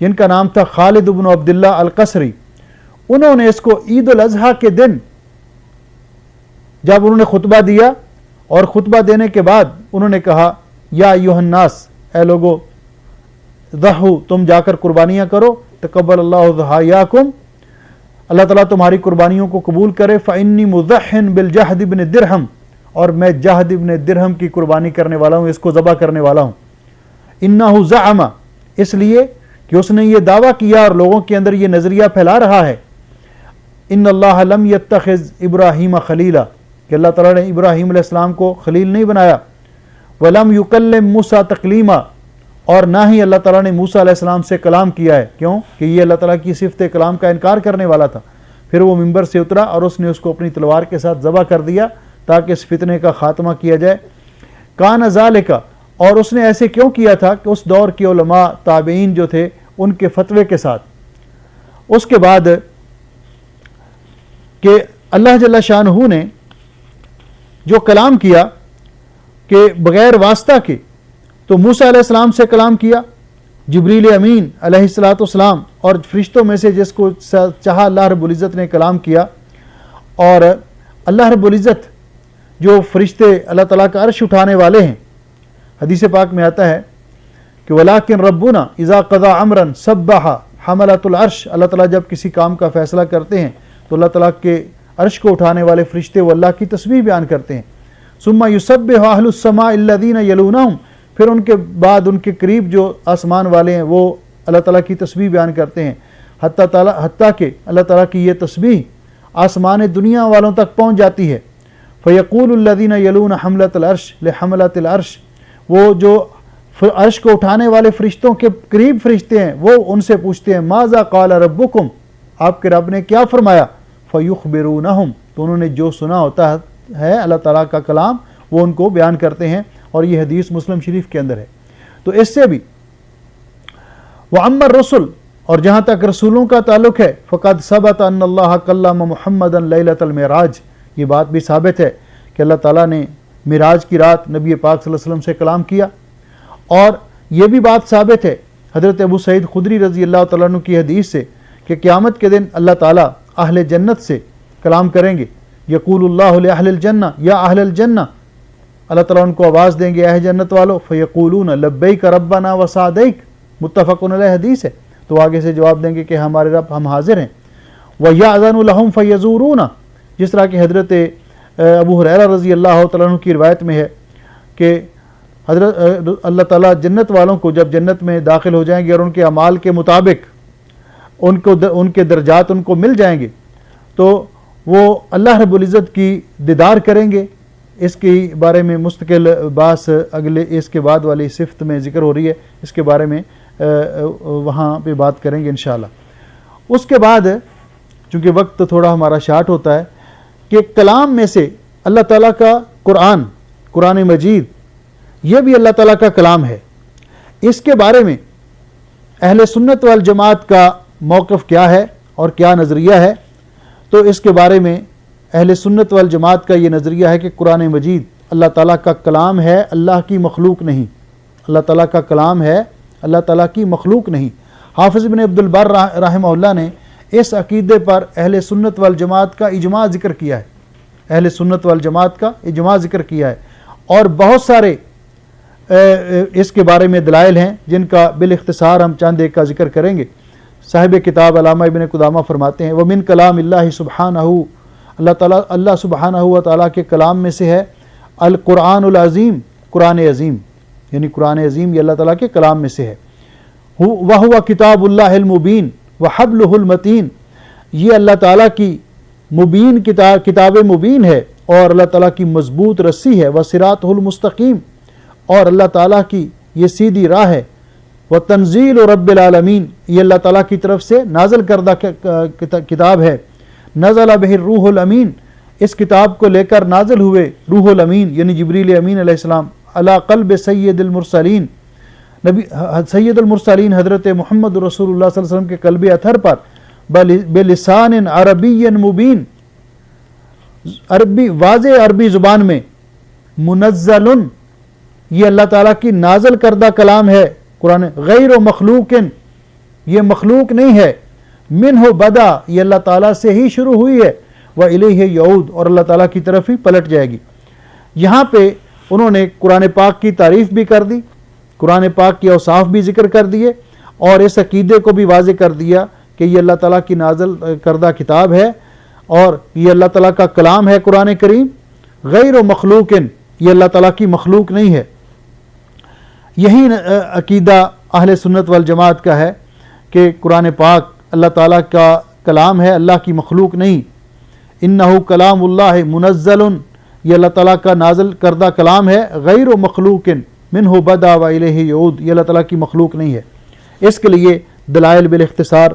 جن کا نام تھا خالد بن عبداللہ القصری، انہوں نے اس کو عید الاضحیٰ کے دن جب انہوں نے خطبہ دیا، اور خطبہ دینے کے بعد انہوں نے کہا یا ایھا الناس، اے لوگو، ضحوا، تم جا کر قربانیاں کرو، تقبل اللہ ضحایاکم، اللہ تعالیٰ تمہاری قربانیوں کو قبول کرے، فإنی مضحٍ بالجہد بن درہم، اور میں جہد بن درہم کی قربانی کرنے والا ہوں، اس کو ذبح کرنے والا ہوں۔ انہ زعم، اس لیے کہ اس نے یہ دعویٰ کیا اور لوگوں کے اندر یہ نظریہ پھیلا رہا ہے، ان اللہ لم یتخذ ابراہیم خلیلا، کہ اللہ تعالیٰ نے ابراہیم علیہ السلام کو خلیل نہیں بنایا، ولم یکلم موسیٰ تکلیما، اور نہ ہی اللہ تعالیٰ نے موسیٰ علیہ السلام سے کلام کیا ہے، کیوں کہ یہ اللہ تعالیٰ کی صفت کلام کا انکار کرنے والا تھا۔ پھر وہ ممبر سے اترا اور اس نے اس کو اپنی تلوار کے ساتھ ذبح کر دیا تاکہ اس فتنے کا خاتمہ کیا جائے۔ کان ذالک، اور اس نے ایسے کیوں کیا تھا کہ اس دور کے علماء تابعین جو تھے ان کے فتوے کے ساتھ۔ اس کے بعد کہ اللہ جل شانہ نے جو کلام کیا کہ بغیر واسطہ کے، تو موسیٰ علیہ السلام سے کلام کیا، جبریل امین علیہ السلام اور فرشتوں میں سے جس کو چاہا اللہ رب العزت نے کلام کیا، اور اللہ رب العزت جو فرشتے اللہ تعالیٰ کا عرش اٹھانے والے ہیں، حدیث پاک میں آتا ہے کہ وَلَٰكِن رَبُّنَا إِذَا قَضَىٰ أَمْرًا سَبَّحَ حَمَلَةُ الْعَرْشِ، اللہ تعالیٰ جب کسی کام کا فیصلہ کرتے ہیں تو اللہ تعالیٰ کے عرش کو اٹھانے والے فرشتے وہ اللہ کی تسبیح بیان کرتے ہیں۔ ثُمَّ يُسَبِّحُ أَهْلُ السَّمَاءِ الَّذِينَ يَلُونَهُمْ، پھر ان کے بعد ان کے قریب جو آسمان والے ہیں وہ اللہ تعالیٰ کی تسبیح بیان کرتے ہیں، حتیٰ کہ اللہ تعالیٰ کی یہ تسبیح آسمان دنیا والوں تک پہنچ جاتی ہے۔ فَيَقُولُ الَّذِينَ يَلُونَ حَمْلَةَ الْعَرْشِ لِحَمْلَةِ الْعَرْشِ، وہ جو عرش کو اٹھانے والے فرشتوں کے قریب فرشتے ہیں وہ ان سے پوچھتے ہیں ماذا قال ربکم، آپ کے رب نے کیا فرمایا؟ فَيُخْبِرُونَهُمْ، تو انہوں نے جو سنا ہوتا ہے اللہ تعالیٰ کا کلام وہ ان کو بیان کرتے ہیں، اور یہ حدیث مسلم شریف کے اندر ہے۔ تو اس سے بھی وَأَمَّا الرُّسُلُ، اور جہاں تک رسولوں کا تعلق ہے، فَقَدْ ثَبَتَ أَنَّ اللَّهَ كَلَّمَ مُحَمَّدًا لَيْلَةَ الْمِعْرَاجِ، یہ بات بھی ثابت ہے کہ اللہ تعالیٰ نے معراج کی رات نبی پاک صلی اللہ علیہ وسلم سے کلام کیا، اور یہ بھی بات ثابت ہے حضرت ابو سعید خدری رضی اللہ تعالیٰ عنہ کی حدیث سے کہ قیامت کے دن اللہ تعالیٰ اہل جنت سے کلام کریں گے، یقول اللہ لأہل الجنہ یا اہل الجنہ، اللہ تعالیٰ ان کو آواز دیں گے اے جنت والو، فیقولون لبیک ربنا وسعدیک، متفق علیہ حدیث ہے، تو آگے سے جواب دیں گے کہ ہمارے رب ہم حاضر ہیں۔ وَیَأْذَنُ لَهُمْ فَیَزُورُونَ، جس طرح کہ حضرت ابو ہریرہ رضی اللہ تعالیٰ عنہ کی روایت میں ہے کہ حضرت اللہ تعالیٰ جنت والوں کو جب جنت میں داخل ہو جائیں گے اور ان کے اعمال کے مطابق ان کے درجات ان کو مل جائیں گے، تو وہ اللہ رب العزت کی دیدار کریں گے۔ اس کے بارے میں مستقل باس اگلے اس کے بعد والی صفت میں ذکر ہو رہی ہے، اس کے بارے میں وہاں پہ بات کریں گے انشاءاللہ۔ اس کے بعد چونکہ وقت تھوڑا ہمارا شارٹ ہوتا ہے کہ کلام میں سے اللہ تعالیٰ کا قرآن مجید یہ بھی اللہ تعالیٰ کا کلام ہے، اس کے بارے میں اہل سنت والجماعت کا موقف کیا ہے اور کیا نظریہ ہے؟ تو اس کے بارے میں اہل سنت والجماعت کا یہ نظریہ ہے کہ قرآن مجید اللہ تعالیٰ کا کلام ہے، اللہ کی مخلوق نہیں، اللہ تعالیٰ کا کلام ہے، اللہ تعالیٰ کی مخلوق نہیں۔ حافظ ابن عبد البر رحمہ اللہ نے اس عقیدے پر اہل سنت والجماعت کا اجماع ذکر کیا ہے، اہل سنت والجماعت کا اجماع ذکر کیا ہے، اور بہت سارے اس کے بارے میں دلائل ہیں جن کا بالاختصار ہم چند ایک کا ذکر کریں گے۔ صاحب کتاب علامہ ابن قدامہ فرماتے ہیں وَمِن کلام اللہ سبحانہ، اللہ سبحانہ و تعالیٰ کے کلام میں سے ہے القرآن العظیم، قرآن عظیم، یعنی قرآن عظیم یہ اللہ تعالیٰ کے کلام میں سے ہے۔ وَهُوَ کتاب اللہ المبین وحبلہ المتین، یہ اللہ تعالیٰ کی مبین کتاب مبین ہے اور اللہ تعالیٰ کی مضبوط رسی ہے، وصراطہ المستقیم، اور اللہ تعالیٰ کی یہ سیدھی راہ ہے، وتنزیل رب العالمین، یہ اللہ تعالیٰ کی طرف سے نازل کردہ کتاب ہے، نزل بہ الروح الامین، اس کتاب کو لے کر نازل ہوئے روح الامین یعنی جبریل امین علیہ السلام، علی قلب سید المرسلین، نبی سید المرسلین حضرت محمد رسول اللہ صلی اللہ علیہ وسلم کے قلب اطہر پر، بلسان عربی مبین، عربی واضح عربی زبان میں، منزل، یہ اللہ تعالیٰ کی نازل کردہ کلام ہے قرآن، غیر و مخلوق، یہ مخلوق نہیں ہے، منہ بدا، یہ اللہ تعالیٰ سے ہی شروع ہوئی ہے، وَإِلَيْهِ یعود، اور اللہ تعالیٰ کی طرف ہی پلٹ جائے گی۔ یہاں پہ انہوں نے قرآن پاک کی تعریف بھی کر دی، قرآن پاک کے اوصاف بھی ذکر کر دیے، اور اس عقیدے کو بھی واضح کر دیا کہ یہ اللہ تعالیٰ کی نازل کردہ کتاب ہے اور یہ اللہ تعالیٰ کا کلام ہے قرآن کریم، غیر و مخلوق، یہ اللہ تعالیٰ کی مخلوق نہیں ہے۔ یہی عقیدہ اہل سنت والجماعت کا ہے کہ قرآن پاک اللہ تعالیٰ کا کلام ہے، اللہ کی مخلوق نہیں۔ انہ کلام اللہ منزل، یہ اللہ تعالیٰ کا نازل کردہ کلام ہے، غیر و مخلوق، منہ بدا وإلیہ یعود، یہ اللہ تعالیٰ کی مخلوق نہیں ہے۔ اس کے لیے دلائل بالاختصار،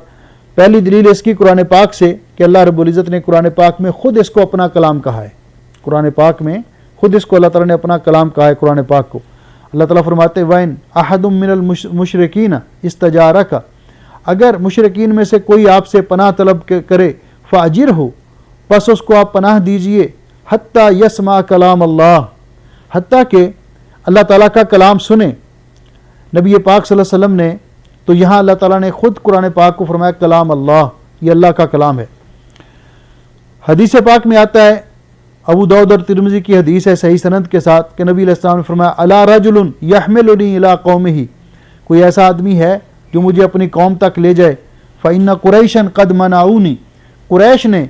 پہلی دلیل اس کی قرآن پاک سے کہ اللہ رب العزت نے قرآن پاک میں خود اس کو اپنا کلام کہا ہے، قرآن پاک میں خود اس کو اللہ تعالیٰ نے اپنا کلام کہا ہے قرآن پاک کو۔ اللہ تعالیٰ فرماتے وَإِنْ أَحَدٌ مِّنَ الْمُشْرِكِينَ اسْتَجَارَكَ، اگر مشرکین میں سے کوئی آپ سے پناہ طلب کرے، فَأَجِرْهُ، پس اس کو آپ پناہ دیجئے، حَتَّى يَسْمَعَ كَلَامَ اللَّهِ، حتیٰ کہ اللہ تعالیٰ کا کلام سنیں۔ نبی پاک صلی اللہ علیہ وسلم نے تو یہاں اللہ تعالیٰ نے خود قرآن پاک کو فرمایا کلام اللہ، یہ اللہ کا کلام ہے۔ حدیث پاک میں آتا ہے، ابو داؤد اور ترمذی کی حدیث ہے صحیح سند کے ساتھ، کہ نبی علیہ السلام نے فرمایا الا رجل یحملنی الی قومہ، کوئی ایسا آدمی ہے جو مجھے اپنی قوم تک لے جائے، فإن قریشا قد منعونی، قریش نے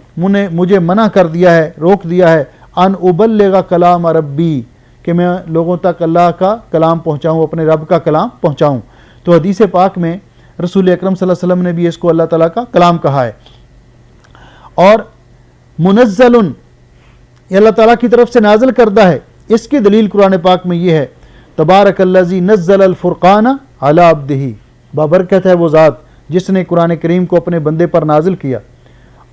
مجھے منع کر دیا ہے، روک دیا ہے، ان ابلغ کلام ربی، کہ میں لوگوں تک اللہ کا کلام پہنچاؤں، اپنے رب کا کلام پہنچاؤں۔ تو حدیث پاک میں رسول اکرم صلی اللہ علیہ وسلم نے بھی اس کو اللہ تعالیٰ کا کلام کہا ہے۔ اور منزل، یہ اللہ تعالیٰ کی طرف سے نازل کردہ ہے، اس کی دلیل قرآن پاک میں یہ ہے، تبارک الذی نزل الفرقان علی عبدہ، بابرکت ہے وہ ذات جس نے قرآن کریم کو اپنے بندے پر نازل کیا۔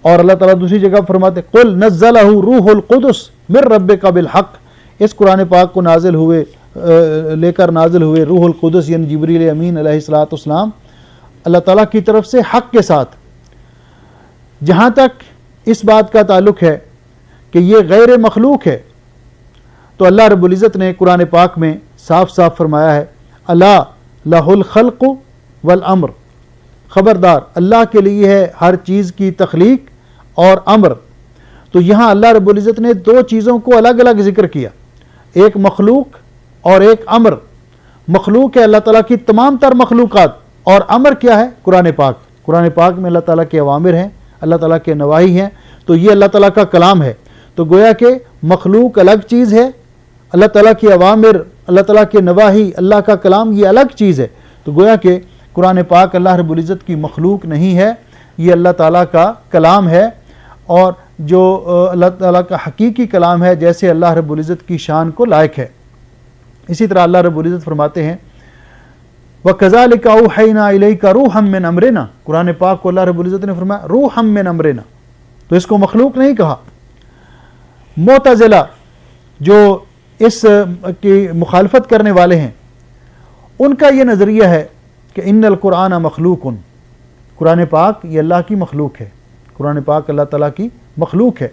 اور اللہ تعالیٰ دوسری جگہ فرماتے قل نزلہ روح القدس من ربک بالحق، اس قرآن پاک کو نازل ہوئے لے کر نازل ہوئے روح القدس یعنی جبریل امین علیہ الصلوۃ والسلام اللہ تعالیٰ کی طرف سے حق کے ساتھ۔ جہاں تک اس بات کا تعلق ہے کہ یہ غیر مخلوق ہے، تو اللہ رب العزت نے قرآن پاک میں صاف صاف فرمایا ہے الا لہ الخلق والامر، خبردار اللہ کے لیے ہے ہر چیز کی تخلیق اور امر۔ تو یہاں اللہ رب العزت نے دو چیزوں کو الگ الگ ذکر کیا، ایک مخلوق اور ایک امر۔ مخلوق ہے اللہ تعالیٰ کی تمام تر مخلوقات، اور امر کیا ہے؟ قرآن پاک۔ قرآن پاک میں اللہ تعالیٰ کے اوامر ہیں، اللہ تعالیٰ کے نواہی ہیں، تو یہ اللہ تعالیٰ کا کلام ہے۔ تو گویا کہ مخلوق الگ چیز ہے، اللہ تعالیٰ کے اوامر، اللہ تعالیٰ کے نواہی، اللہ کا کلام یہ الگ چیز ہے۔ تو گویا کہ قرآن پاک اللہ رب العزت کی مخلوق نہیں ہے، یہ اللہ تعالیٰ کا کلام ہے، اور جو اللہ تعالیٰ کا حقیقی کلام ہے جیسے اللہ رب العزت کی شان کو لائق ہے۔ اسی طرح اللہ رب العزت فرماتے ہیں وَكَذَلِكَ أَوْحَيْنَا إِلَيْكَ رُوحًا مِّنْ أَمْرِنَا، قرآن پاک کو اللہ رب العزت نے فرمایا روحًا مِّنْ أَمْرِنَا، تو اس کو مخلوق نہیں کہا۔ معتزلہ جو اس کی مخالفت کرنے والے ہیں، ان کا یہ نظریہ ہے کہ ان القرآن مخلوق، قرآن پاک یہ اللہ کی مخلوق ہے، قرآن پاک اللہ تعالیٰ کی مخلوق ہے،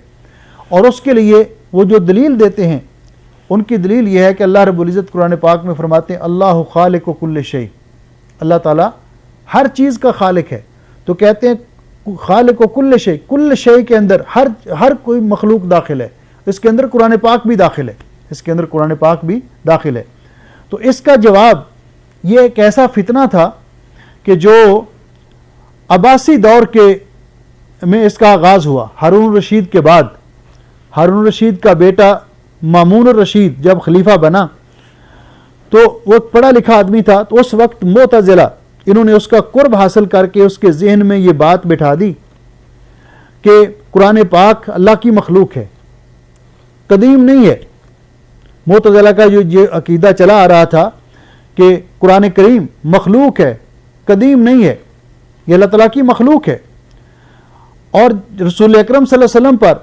اور اس کے لیے وہ جو دلیل دیتے ہیں ان کی دلیل یہ ہے کہ اللہ رب العزت قرآن پاک میں فرماتے ہیں اللہ خالق کل شیء، اللہ تعالیٰ ہر چیز کا خالق ہے۔ تو کہتے ہیں خالق و کل شے کے اندر ہر کوئی مخلوق داخل ہے، اس کے اندر قرآن پاک بھی داخل ہے، اس کے اندر قرآن پاک بھی داخل ہے۔ تو اس کا جواب یہ ایک ایسا فتنہ تھا کہ جو عباسی دور میں اس کا آغاز ہوا۔ ہارون الرشید کے بعد ہارون الرشید کا بیٹا مامون الرشید جب خلیفہ بنا تو وہ پڑھا لکھا آدمی تھا، تو اس وقت معتزلہ انہوں نے اس کا قرب حاصل کر کے اس کے ذہن میں یہ بات بٹھا دی کہ قرآن پاک اللہ کی مخلوق ہے، قدیم نہیں ہے۔ معتزلہ کا جو یہ عقیدہ چلا آ رہا تھا کہ قرآن کریم مخلوق ہے، قدیم نہیں ہے، یہ اللہ تعالیٰ کی مخلوق ہے۔ اور رسول اکرم صلی اللہ علیہ وسلم پر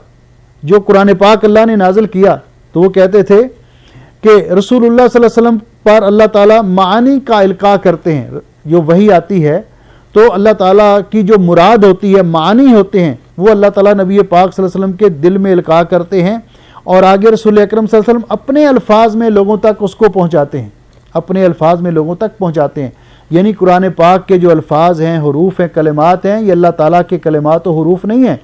جو قرآن پاک اللہ نے نازل کیا تو وہ کہتے تھے کہ رسول اللہ صلی اللہ علیہ وسلم پر اللہ تعالیٰ معانی کا القاء کرتے ہیں، جو وحی آتی ہے تو اللہ تعالیٰ کی جو مراد ہوتی ہے، معانی ہوتے ہیں، وہ اللہ تعالیٰ نبی پاک صلی اللہ علیہ وسلم کے دل میں القاء کرتے ہیں، اور آگے رسول اکرم صلی اللہ علیہ وسلم اپنے الفاظ میں لوگوں تک اس کو پہنچاتے ہیں، اپنے الفاظ میں لوگوں تک پہنچاتے ہیں۔ یعنی قرآن پاک کے جو الفاظ ہیں، حروف ہیں، کلمات ہیں، یہ اللہ تعالیٰ کے کلمات و حروف نہیں ہیں،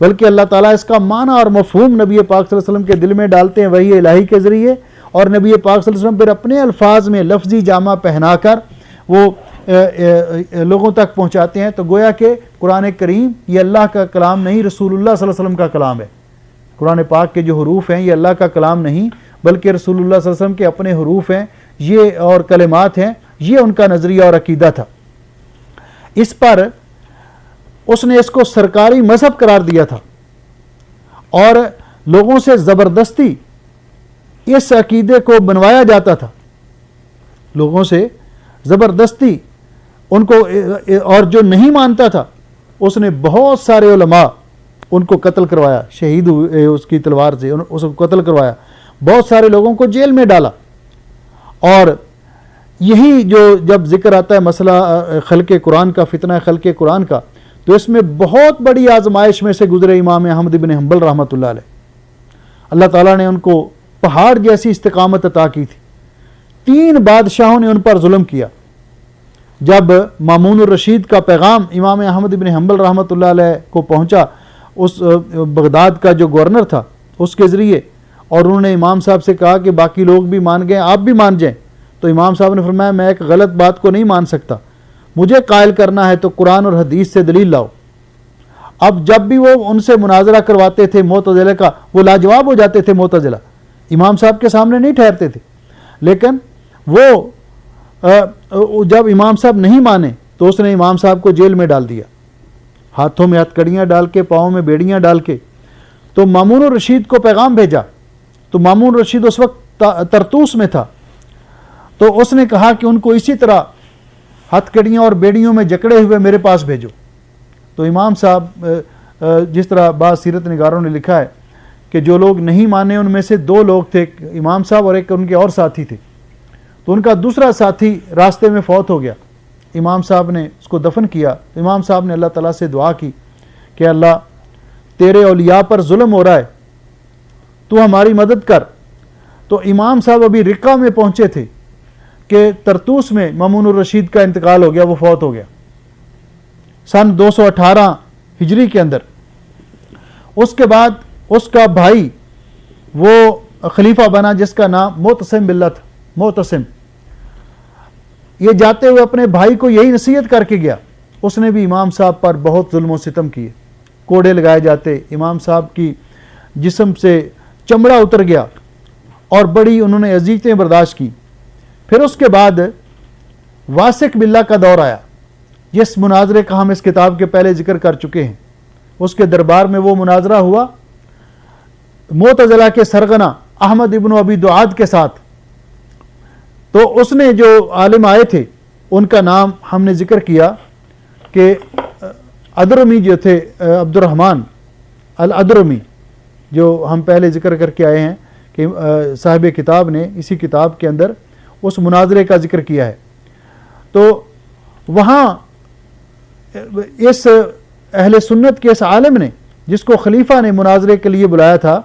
بلکہ اللہ تعالیٰ اس کا معنی اور مفہوم نبی پاک صلی اللہ علیہ وسلم کے دل میں ڈالتے ہیں وحی الہی کے ذریعے، اور نبی پاک صلی اللہ علیہ وسلم پھر اپنے الفاظ میں لفظی جامہ پہنا کر وہ لوگوں تک پہنچاتے ہیں۔ تو گویا کہ قرآن کریم یہ اللہ کا کلام نہیں، رسول اللہ صلی اللہ علیہ وسلم کا کلام ہے۔ قرآن پاک کے جو حروف ہیں یہ اللہ کا کلام نہیں بلکہ رسول اللہ صلی اللہ علیہ وسلم کے اپنے حروف ہیں یہ اور کلمات ہیں، یہ ان کا نظریہ اور عقیدہ تھا۔ اس پر اس نے اس کو سرکاری مذہب قرار دیا تھا اور لوگوں سے زبردستی اس عقیدے کو بنوایا جاتا تھا، لوگوں سے زبردستی ان کو، اور جو نہیں مانتا تھا اس نے بہت سارے علماء ان کو قتل کروایا، شہید ہوئے اس کی تلوار سے، اس کو قتل کروایا، بہت سارے لوگوں کو جیل میں ڈالا۔ اور یہی جو جب ذکر آتا ہے مسئلہ خلق قرآن کا، فتنہ خلق قرآن کا، تو اس میں بہت بڑی آزمائش میں سے گزرے امام احمد بن حنبل رحمۃ اللہ علیہ۔ اللہ تعالیٰ نے ان کو پہاڑ جیسی استقامت عطا کی تھی۔ 3 بادشاہوں نے ان پر ظلم کیا۔ جب مامون الرشید کا پیغام امام احمد بن حنبل رحمۃ اللہ علیہ کو پہنچا، اس بغداد کا جو گورنر تھا اس کے ذریعے، اور انہوں نے امام صاحب سے کہا کہ باقی لوگ بھی مان گئے، آپ بھی مان جائیں، تو امام صاحب نے فرمایا میں ایک غلط بات کو نہیں مان سکتا، مجھے قائل کرنا ہے تو قرآن اور حدیث سے دلیل لاؤ۔ اب جب بھی وہ ان سے مناظرہ کرواتے تھے معتزلہ کا، وہ لاجواب ہو جاتے تھے، معتزلہ امام صاحب کے سامنے نہیں ٹھہرتے تھے، لیکن وہ جب امام صاحب نہیں مانے تو اس نے امام صاحب کو جیل میں ڈال دیا، ہاتھوں میں ہتھ کڑیاں ڈال کے، پاؤں میں بیڑیاں ڈال کے۔ تو مامون الرشید کو پیغام بھیجا، تو مامون الرشید اس وقت طرطوس میں تھا، تو اس نے کہا کہ ان کو اسی طرح ہتھ کڑیاں اور بیڑیوں میں جکڑے ہوئے میرے پاس بھیجو۔ تو امام صاحب، جس طرح بعض سیرت نگاروں نے لکھا ہے کہ جو لوگ نہیں مانے ان میں سے 2 لوگ تھے، ایک امام صاحب اور ایک ان کے اور ساتھی تھے، تو ان کا دوسرا ساتھی راستے میں فوت ہو گیا، امام صاحب نے اس کو دفن کیا۔ امام صاحب نے اللہ تعالیٰ سے دعا کی کہ اللہ تیرے اولیاء پر ظلم ہو رہا ہے، تو ہماری مدد کر۔ تو امام صاحب ابھی رقہ میں پہنچے تھے کہ طرطوس میں مامون الرشید کا انتقال ہو گیا، وہ فوت ہو گیا سن 218 ہجری کے اندر۔ اس کے بعد اس کا بھائی وہ خلیفہ بنا جس کا نام معتصم باللہ تھا، معتصم۔ یہ جاتے ہوئے اپنے بھائی کو یہی نصیحت کر کے گیا، اس نے بھی امام صاحب پر بہت ظلم و ستم کیے، کوڑے لگائے جاتے، امام صاحب کی جسم سے چمڑا اتر گیا اور بڑی انہوں نے اذیتیں برداشت کی۔ پھر اس کے بعد واسق باللہ کا دور آیا، جس مناظرے کا ہم اس کتاب کے پہلے ذکر کر چکے ہیں۔ اس کے دربار میں وہ مناظرہ ہوا معتزلہ کے سرغنہ احمد ابن ابی دعاد کے ساتھ۔ تو اس نے جو عالم آئے تھے ان کا نام ہم نے ذکر کیا کہ ادرمی جو تھے، عبد الرحمن الادرمی، جو ہم پہلے ذکر کر کے آئے ہیں کہ صاحب کتاب نے اسی کتاب کے اندر اس مناظرے کا ذکر کیا ہے۔ تو وہاں اس اہل سنت کے اس عالم نے، جس کو خلیفہ نے مناظرے کے لیے بلایا تھا،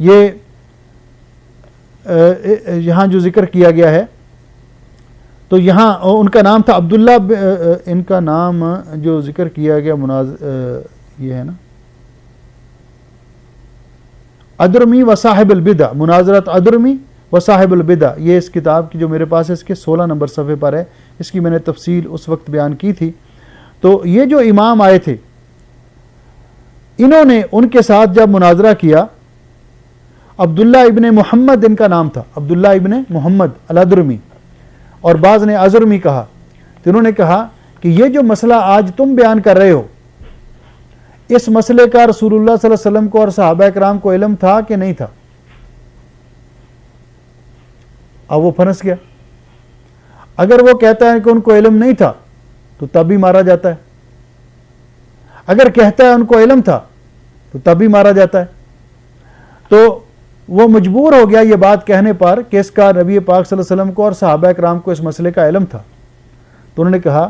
یہ یہاں جو ذکر کیا گیا ہے تو یہاں ان کا نام تھا عبداللہ، ان کا نام جو ذکر کیا گیا یہ ہے نا ادرمی و صاحب البدع، مناظرت ادرمی و صاحب البدع، یہ اس کتاب کی جو میرے پاس ہے اس کے 16 نمبر صفحے پر ہے، اس کی میں نے تفصیل اس وقت بیان کی تھی۔ تو یہ جو امام آئے تھے انہوں نے ان کے ساتھ جب مناظرہ کیا، عبداللہ ابن محمد ان کا نام تھا، عبداللہ ابن محمد الادرمی، اور بعض نے ازرمی کہا، تو انہوں نے کہا کہ یہ جو مسئلہ آج تم بیان کر رہے ہو، اس مسئلے کا رسول اللہ صلی اللہ علیہ وسلم کو اور صحابہ کرام کو علم تھا کہ نہیں تھا؟ اب وہ پھنس گیا۔ اگر وہ کہتا ہے کہ ان کو علم نہیں تھا تو تب بھی مارا جاتا ہے، اگر کہتا ہے ان کو علم تھا تو تب بھی مارا جاتا ہے۔ تو وہ مجبور ہو گیا یہ بات کہنے پر کہ اس کا نبی پاک صلی اللہ علیہ وسلم کو اور صحابہ کرام کو اس مسئلے کا علم تھا۔ تو انہوں نے کہا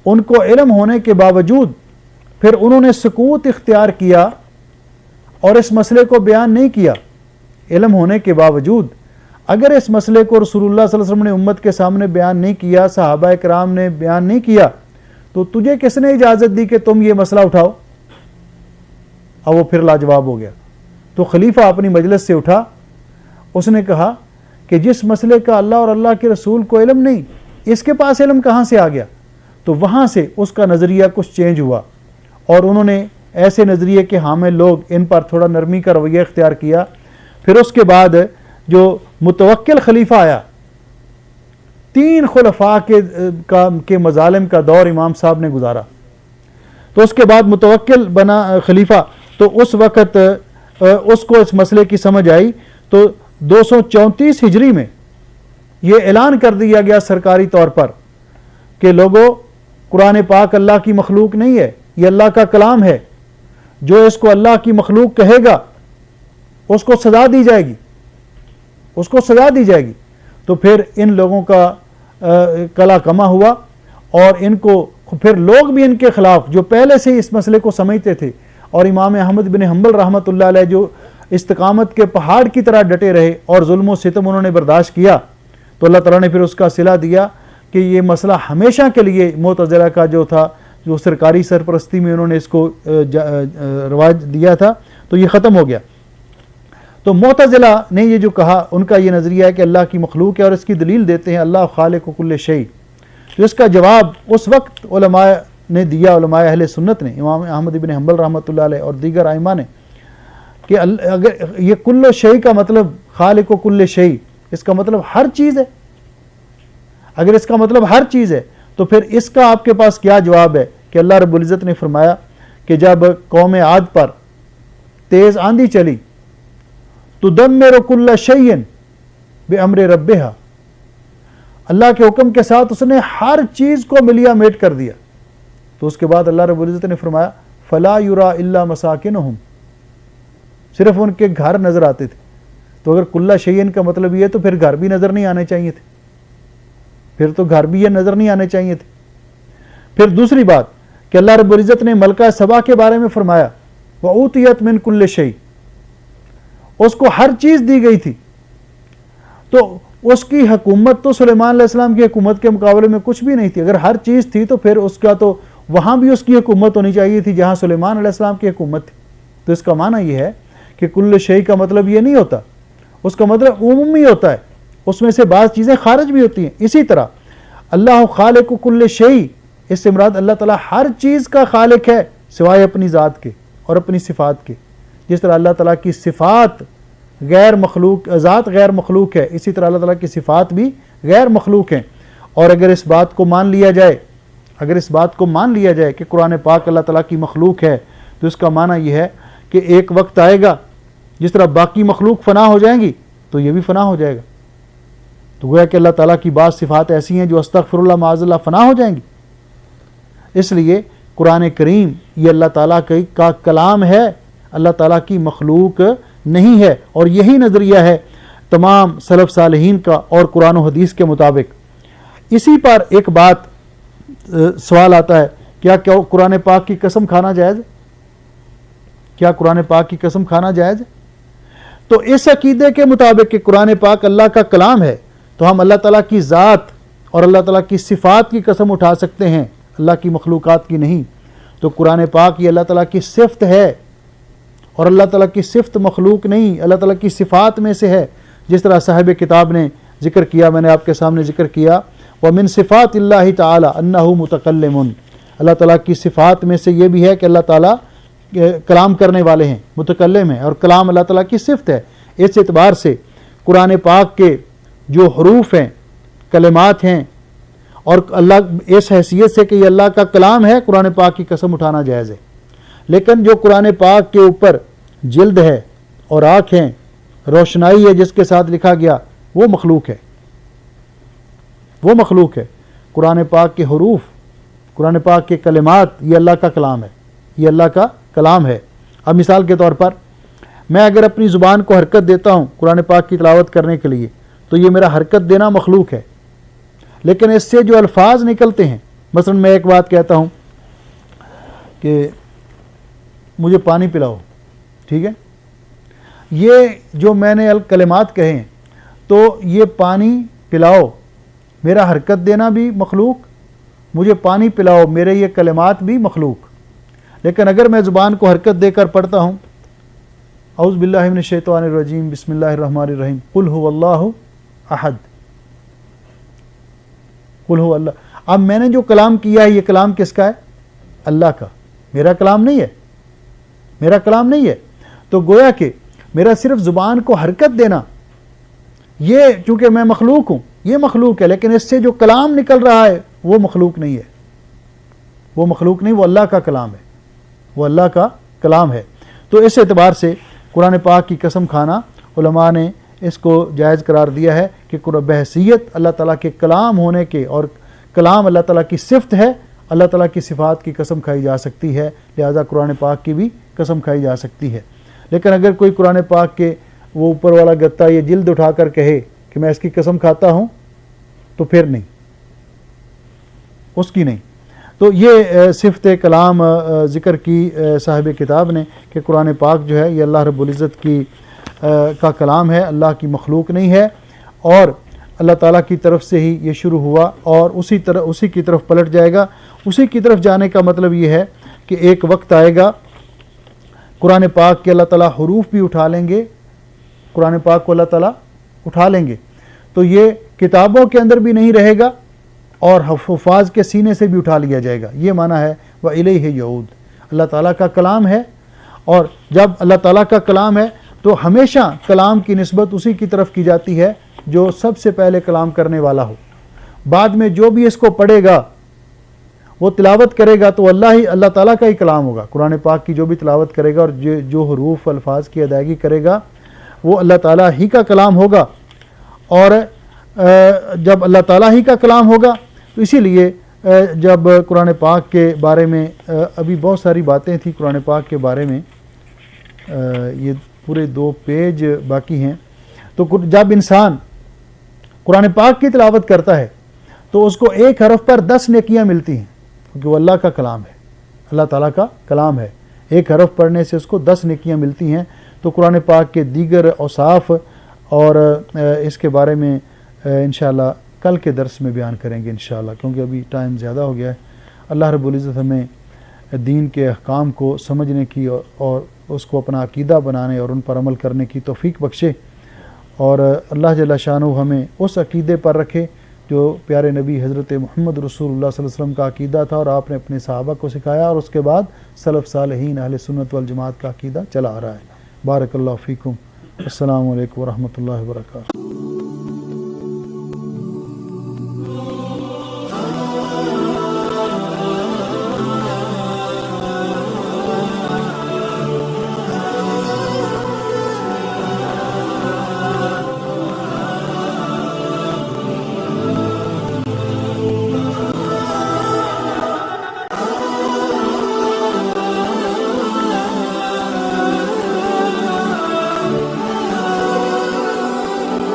ان کو علم ہونے کے باوجود پھر انہوں نے سکوت اختیار کیا اور اس مسئلے کو بیان نہیں کیا۔ علم ہونے کے باوجود اگر اس مسئلے کو رسول اللہ صلی اللہ علیہ وسلم نے امت کے سامنے بیان نہیں کیا، صحابہ کرام نے بیان نہیں کیا، تو تجھے کس نے اجازت دی کہ تم یہ مسئلہ اٹھاؤ؟ اب وہ پھر لاجواب ہو گیا۔ تو خلیفہ اپنی مجلس سے اٹھا، اس نے کہا کہ جس مسئلے کا اللہ اور اللہ کے رسول کو علم نہیں، اس کے پاس علم کہاں سے آ گیا؟ تو وہاں سے اس کا نظریہ کچھ چینج ہوا، اور انہوں نے ایسے نظریے کے حامل لوگ ان پر تھوڑا نرمی کا رویہ اختیار کیا۔ پھر اس کے بعد جو متوکل خلیفہ آیا، 3 خلفاء کے مظالم کا دور امام صاحب نے گزارا، تو اس کے بعد متوکل بنا خلیفہ، تو اس وقت اس کو اس مسئلے کی سمجھ آئی، تو 234 ہجری میں یہ اعلان کر دیا گیا سرکاری طور پر کہ لوگوں، قرآن پاک اللہ کی مخلوق نہیں ہے، یہ اللہ کا کلام ہے، جو اس کو اللہ کی مخلوق کہے گا اس کو سزا دی جائے گی، اس کو سزا دی جائے گی۔ تو پھر ان لوگوں کا کلا کما ہوا، اور ان کو پھر لوگ بھی ان کے خلاف جو پہلے سے اس مسئلے کو سمجھتے تھے، اور امام احمد بن حنبل رحمۃ اللہ علیہ جو استقامت کے پہاڑ کی طرح ڈٹے رہے اور ظلم و ستم انہوں نے برداشت کیا، تو اللہ تعالیٰ نے پھر اس کا صلہ دیا کہ یہ مسئلہ ہمیشہ کے لیے معتزلہ کا جو تھا، جو سرکاری سرپرستی میں انہوں نے اس کو رواج دیا تھا، تو یہ ختم ہو گیا۔ تو معتزلہ نے یہ جو کہا، ان کا یہ نظریہ ہے کہ اللہ کی مخلوق ہے، اور اس کی دلیل دیتے ہیں اللہ خالق کل شیء۔ تو اس کا جواب اس وقت علماء نے دیا، علماء اہل سنت نے، امام احمد بن حنبل رحمۃ اللہ علیہ اور دیگر ائمہ نے، کہ اگر یہ کل شیء کا مطلب خالق کل شیء، اس کا مطلب ہر چیز ہے، اگر اس کا مطلب ہر چیز ہے تو پھر اس کا آپ کے پاس کیا جواب ہے کہ اللہ رب العزت نے فرمایا کہ جب قوم عاد پر تیز آندھی چلی، تدمر کل شیء بامر ربها، اللہ کے حکم کے ساتھ اس نے ہر چیز کو ملیا میٹ کر دیا۔ تو اس کے بعد اللہ رب العزت نے فرمایا فلا یرا الا مساکنہم، صرف ان کے گھر نظر آتے تھے۔ تو اگر کل شیء کا مطلب یہ ہے تو پھر گھر بھی نظر نہیں آنے چاہیے تھے، پھر تو گھر بھی یہ نظر نہیں آنے چاہیے تھے۔ پھر دوسری بات کہ اللہ رب العزت نے ملکہ سبا کے بارے میں فرمایا وَأُوتِيَتْ مِنْ كُلِّ شَيْءٍ، اس کو ہر چیز دی گئی تھی۔ تو اس کی حکومت تو سلیمان علیہ السلام کی حکومت کے مقابلے میں کچھ بھی نہیں تھی۔ اگر ہر چیز تھی تو پھر اس کا تو وہاں بھی اس کی حکومت ہونی چاہیے تھی جہاں سلیمان علیہ السلام کی حکومت تھی۔ تو اس کا معنی یہ ہے کہ کل شیء کا مطلب یہ نہیں ہوتا، اس کا مطلب عمومی ہوتا ہے، اس میں سے بعض چیزیں خارج بھی ہوتی ہیں۔ اسی طرح اللہ خالق کل شیء، اس سے مراد اللہ تعالیٰ ہر چیز کا خالق ہے سوائے اپنی ذات کے اور اپنی صفات کے۔ جس طرح اللہ تعالیٰ کی صفات غیر مخلوق، ذات غیر مخلوق ہے، اسی طرح اللہ تعالیٰ کی صفات بھی غیر مخلوق ہیں۔ اور اگر اس بات کو مان لیا جائے، اگر اس بات کو مان لیا جائے کہ قرآن پاک اللہ تعالیٰ کی مخلوق ہے، تو اس کا معنی یہ ہے کہ ایک وقت آئے گا جس طرح باقی مخلوق فنا ہو جائیں گی تو یہ بھی فنا ہو جائے گا۔ تو گویا کہ اللہ تعالیٰ کی بعض صفات ایسی ہیں جو استغفر اللہ معاذ اللہ فنا ہو جائیں گی۔ اس لیے قرآن کریم یہ اللہ تعالیٰ کا کلام ہے، اللہ تعالیٰ کی مخلوق نہیں ہے، اور یہی نظریہ ہے تمام سلف صالحین کا اور قرآن و حدیث کے مطابق۔ اسی پر ایک بات سوال آتا ہے، کیا قرآن پاک کی قسم کھانا جائز ہے؟ کیا قرآن پاک کی قسم کھانا جائز ہے؟ تو اس عقیدے کے مطابق کہ قرآن پاک اللہ کا کلام ہے، تو ہم اللہ تعالیٰ کی ذات اور اللہ تعالیٰ کی صفات کی قسم اٹھا سکتے ہیں, اللہ کی مخلوقات کی نہیں. تو قرآن پاک یہ اللہ تعالیٰ کی صفت ہے, اور اللہ تعالیٰ کی صفت مخلوق نہیں, اللہ تعالیٰ کی صفات میں سے ہے. جس طرح صاحب کتاب نے ذکر کیا, میں نے آپ کے سامنے ذکر کیا, وَمِن صفات اللہ تعالی انہ متکلم, اللہ تعالیٰ کی صفات میں سے یہ بھی ہے کہ اللہ تعالیٰ کلام کرنے والے ہیں, متکلم ہیں, اور کلام اللہ تعالیٰ کی صفت ہے. اس اعتبار سے قرآن پاک کے جو حروف ہیں, کلمات ہیں, اور اللہ اس حیثیت سے کہ یہ اللہ کا کلام ہے, قرآن پاک کی قسم اٹھانا جائز ہے. لیکن جو قرآن پاک کے اوپر جلد ہے اور آنکھ ہیں, روشنائی ہے جس کے ساتھ لکھا گیا, وہ مخلوق ہے, وہ مخلوق ہے. قرآن پاک کے حروف, قرآن پاک کے کلمات, یہ اللہ کا کلام ہے, یہ اللہ کا کلام ہے. اب مثال کے طور پر میں اگر اپنی زبان کو حرکت دیتا ہوں قرآن پاک کی تلاوت کرنے کے لیے, تو یہ میرا حرکت دینا مخلوق ہے. لیکن اس سے جو الفاظ نکلتے ہیں, مثلا میں ایک بات کہتا ہوں کہ مجھے پانی پلاؤ, ٹھیک ہے, یہ جو میں نے کلمات کہے ہیں, تو یہ پانی پلاؤ میرا حرکت دینا بھی مخلوق, مجھے پانی پلاؤ میرے یہ کلمات بھی مخلوق. لیکن اگر میں زبان کو حرکت دے کر پڑھتا ہوں اعوذ باللہ من الشیطان الرجیم بسم اللہ الرحمن الرحیم قل هو اللہ احد, قل هو اللہ, اب میں نے جو کلام کیا ہے یہ کلام کس کا ہے؟ اللہ کا, میرا کلام نہیں ہے, میرا کلام نہیں ہے. تو گویا کہ میرا صرف زبان کو حرکت دینا, یہ چونکہ میں مخلوق ہوں, یہ مخلوق ہے, لیکن اس سے جو کلام نکل رہا ہے وہ مخلوق نہیں ہے, وہ مخلوق نہیں, وہ اللہ کا کلام ہے, وہ اللہ کا کلام ہے. تو اس اعتبار سے قرآن پاک کی قسم کھانا علماء نے اس کو جائز قرار دیا ہے کہ بحیثیت اللہ تعالیٰ کے کلام ہونے کے, اور کلام اللہ تعالیٰ کی صفت ہے, اللہ تعالیٰ کی صفات کی قسم کھائی جا سکتی ہے, لہذا قرآن پاک کی بھی قسم کھائی جا سکتی ہے. لیکن اگر کوئی قرآن پاک کے وہ اوپر والا گتا یہ جلد اٹھا کر کہے کہ میں اس کی قسم کھاتا ہوں, تو پھر نہیں, اس کی نہیں. تو یہ صفت کلام ذکر کی صاحب کتاب نے کہ قرآن پاک جو ہے یہ اللہ رب العزت کی کا کلام ہے, اللہ کی مخلوق نہیں ہے, اور اللہ تعالیٰ کی طرف سے ہی یہ شروع ہوا اور اسی کی طرف پلٹ جائے گا. اسی کی طرف جانے کا مطلب یہ ہے کہ ایک وقت آئے گا قرآن پاک کے اللہ تعالیٰ حروف بھی اٹھا لیں گے, قرآن پاک کو اللہ تعالیٰ اٹھا لیں گے, تو یہ کتابوں کے اندر بھی نہیں رہے گا اور حفاظ کے سینے سے بھی اٹھا لیا جائے گا. یہ معنی ہے وَإِلَيْهِ يَعُودُ, اللہ تعالیٰ کا کلام ہے, اور جب اللہ تعالیٰ کا کلام ہے تو ہمیشہ کلام کی نسبت اسی کی طرف کی جاتی ہے جو سب سے پہلے کلام کرنے والا ہو. بعد میں جو بھی اس کو پڑھے گا وہ تلاوت کرے گا تو اللہ تعالیٰ کا ہی کلام ہوگا. قرآن پاک کی جو بھی تلاوت کرے گا اور جو حروف الفاظ کی ادائیگی کرے گا وہ اللہ تعالیٰ ہی کا کلام ہوگا. اور جب اللہ تعالیٰ ہی کا کلام ہوگا تو اسی لیے جب قرآن پاک کے بارے میں ابھی بہت ساری باتیں تھیں قرآن پاک کے بارے میں, یہ پورے 2 پیج باقی ہیں. تو جب انسان قرآن پاک کی تلاوت کرتا ہے تو اس کو ایک حرف پر 10 نیکیاں ملتی ہیں, کیونکہ وہ اللہ کا کلام ہے, اللہ تعالیٰ کا کلام ہے. ایک حرف پڑھنے سے اس کو 10 نیکیاں ملتی ہیں. تو قرآن پاک کے دیگر اوصاف اور اس کے بارے میں انشاءاللہ کل کے درس میں بیان کریں گے انشاءاللہ, کیونکہ ابھی ٹائم زیادہ ہو گیا ہے. اللہ رب العزت ہمیں دین کے احکام کو سمجھنے کی اور اس کو اپنا عقیدہ بنانے اور ان پر عمل کرنے کی توفیق بخشے, اور اللہ جل شانہ ہمیں اس عقیدے پر رکھے جو پیارے نبی حضرت محمد رسول اللہ صلی اللہ علیہ وسلم کا عقیدہ تھا اور آپ نے اپنے صحابہ کو سکھایا, اور اس کے بعد سلف صالحین اہل سنت والجماعت کا عقیدہ چلا آ رہا ہے. بارک اللہ فیکم. السلام علیکم ورحمۃ اللہ وبرکاتہ.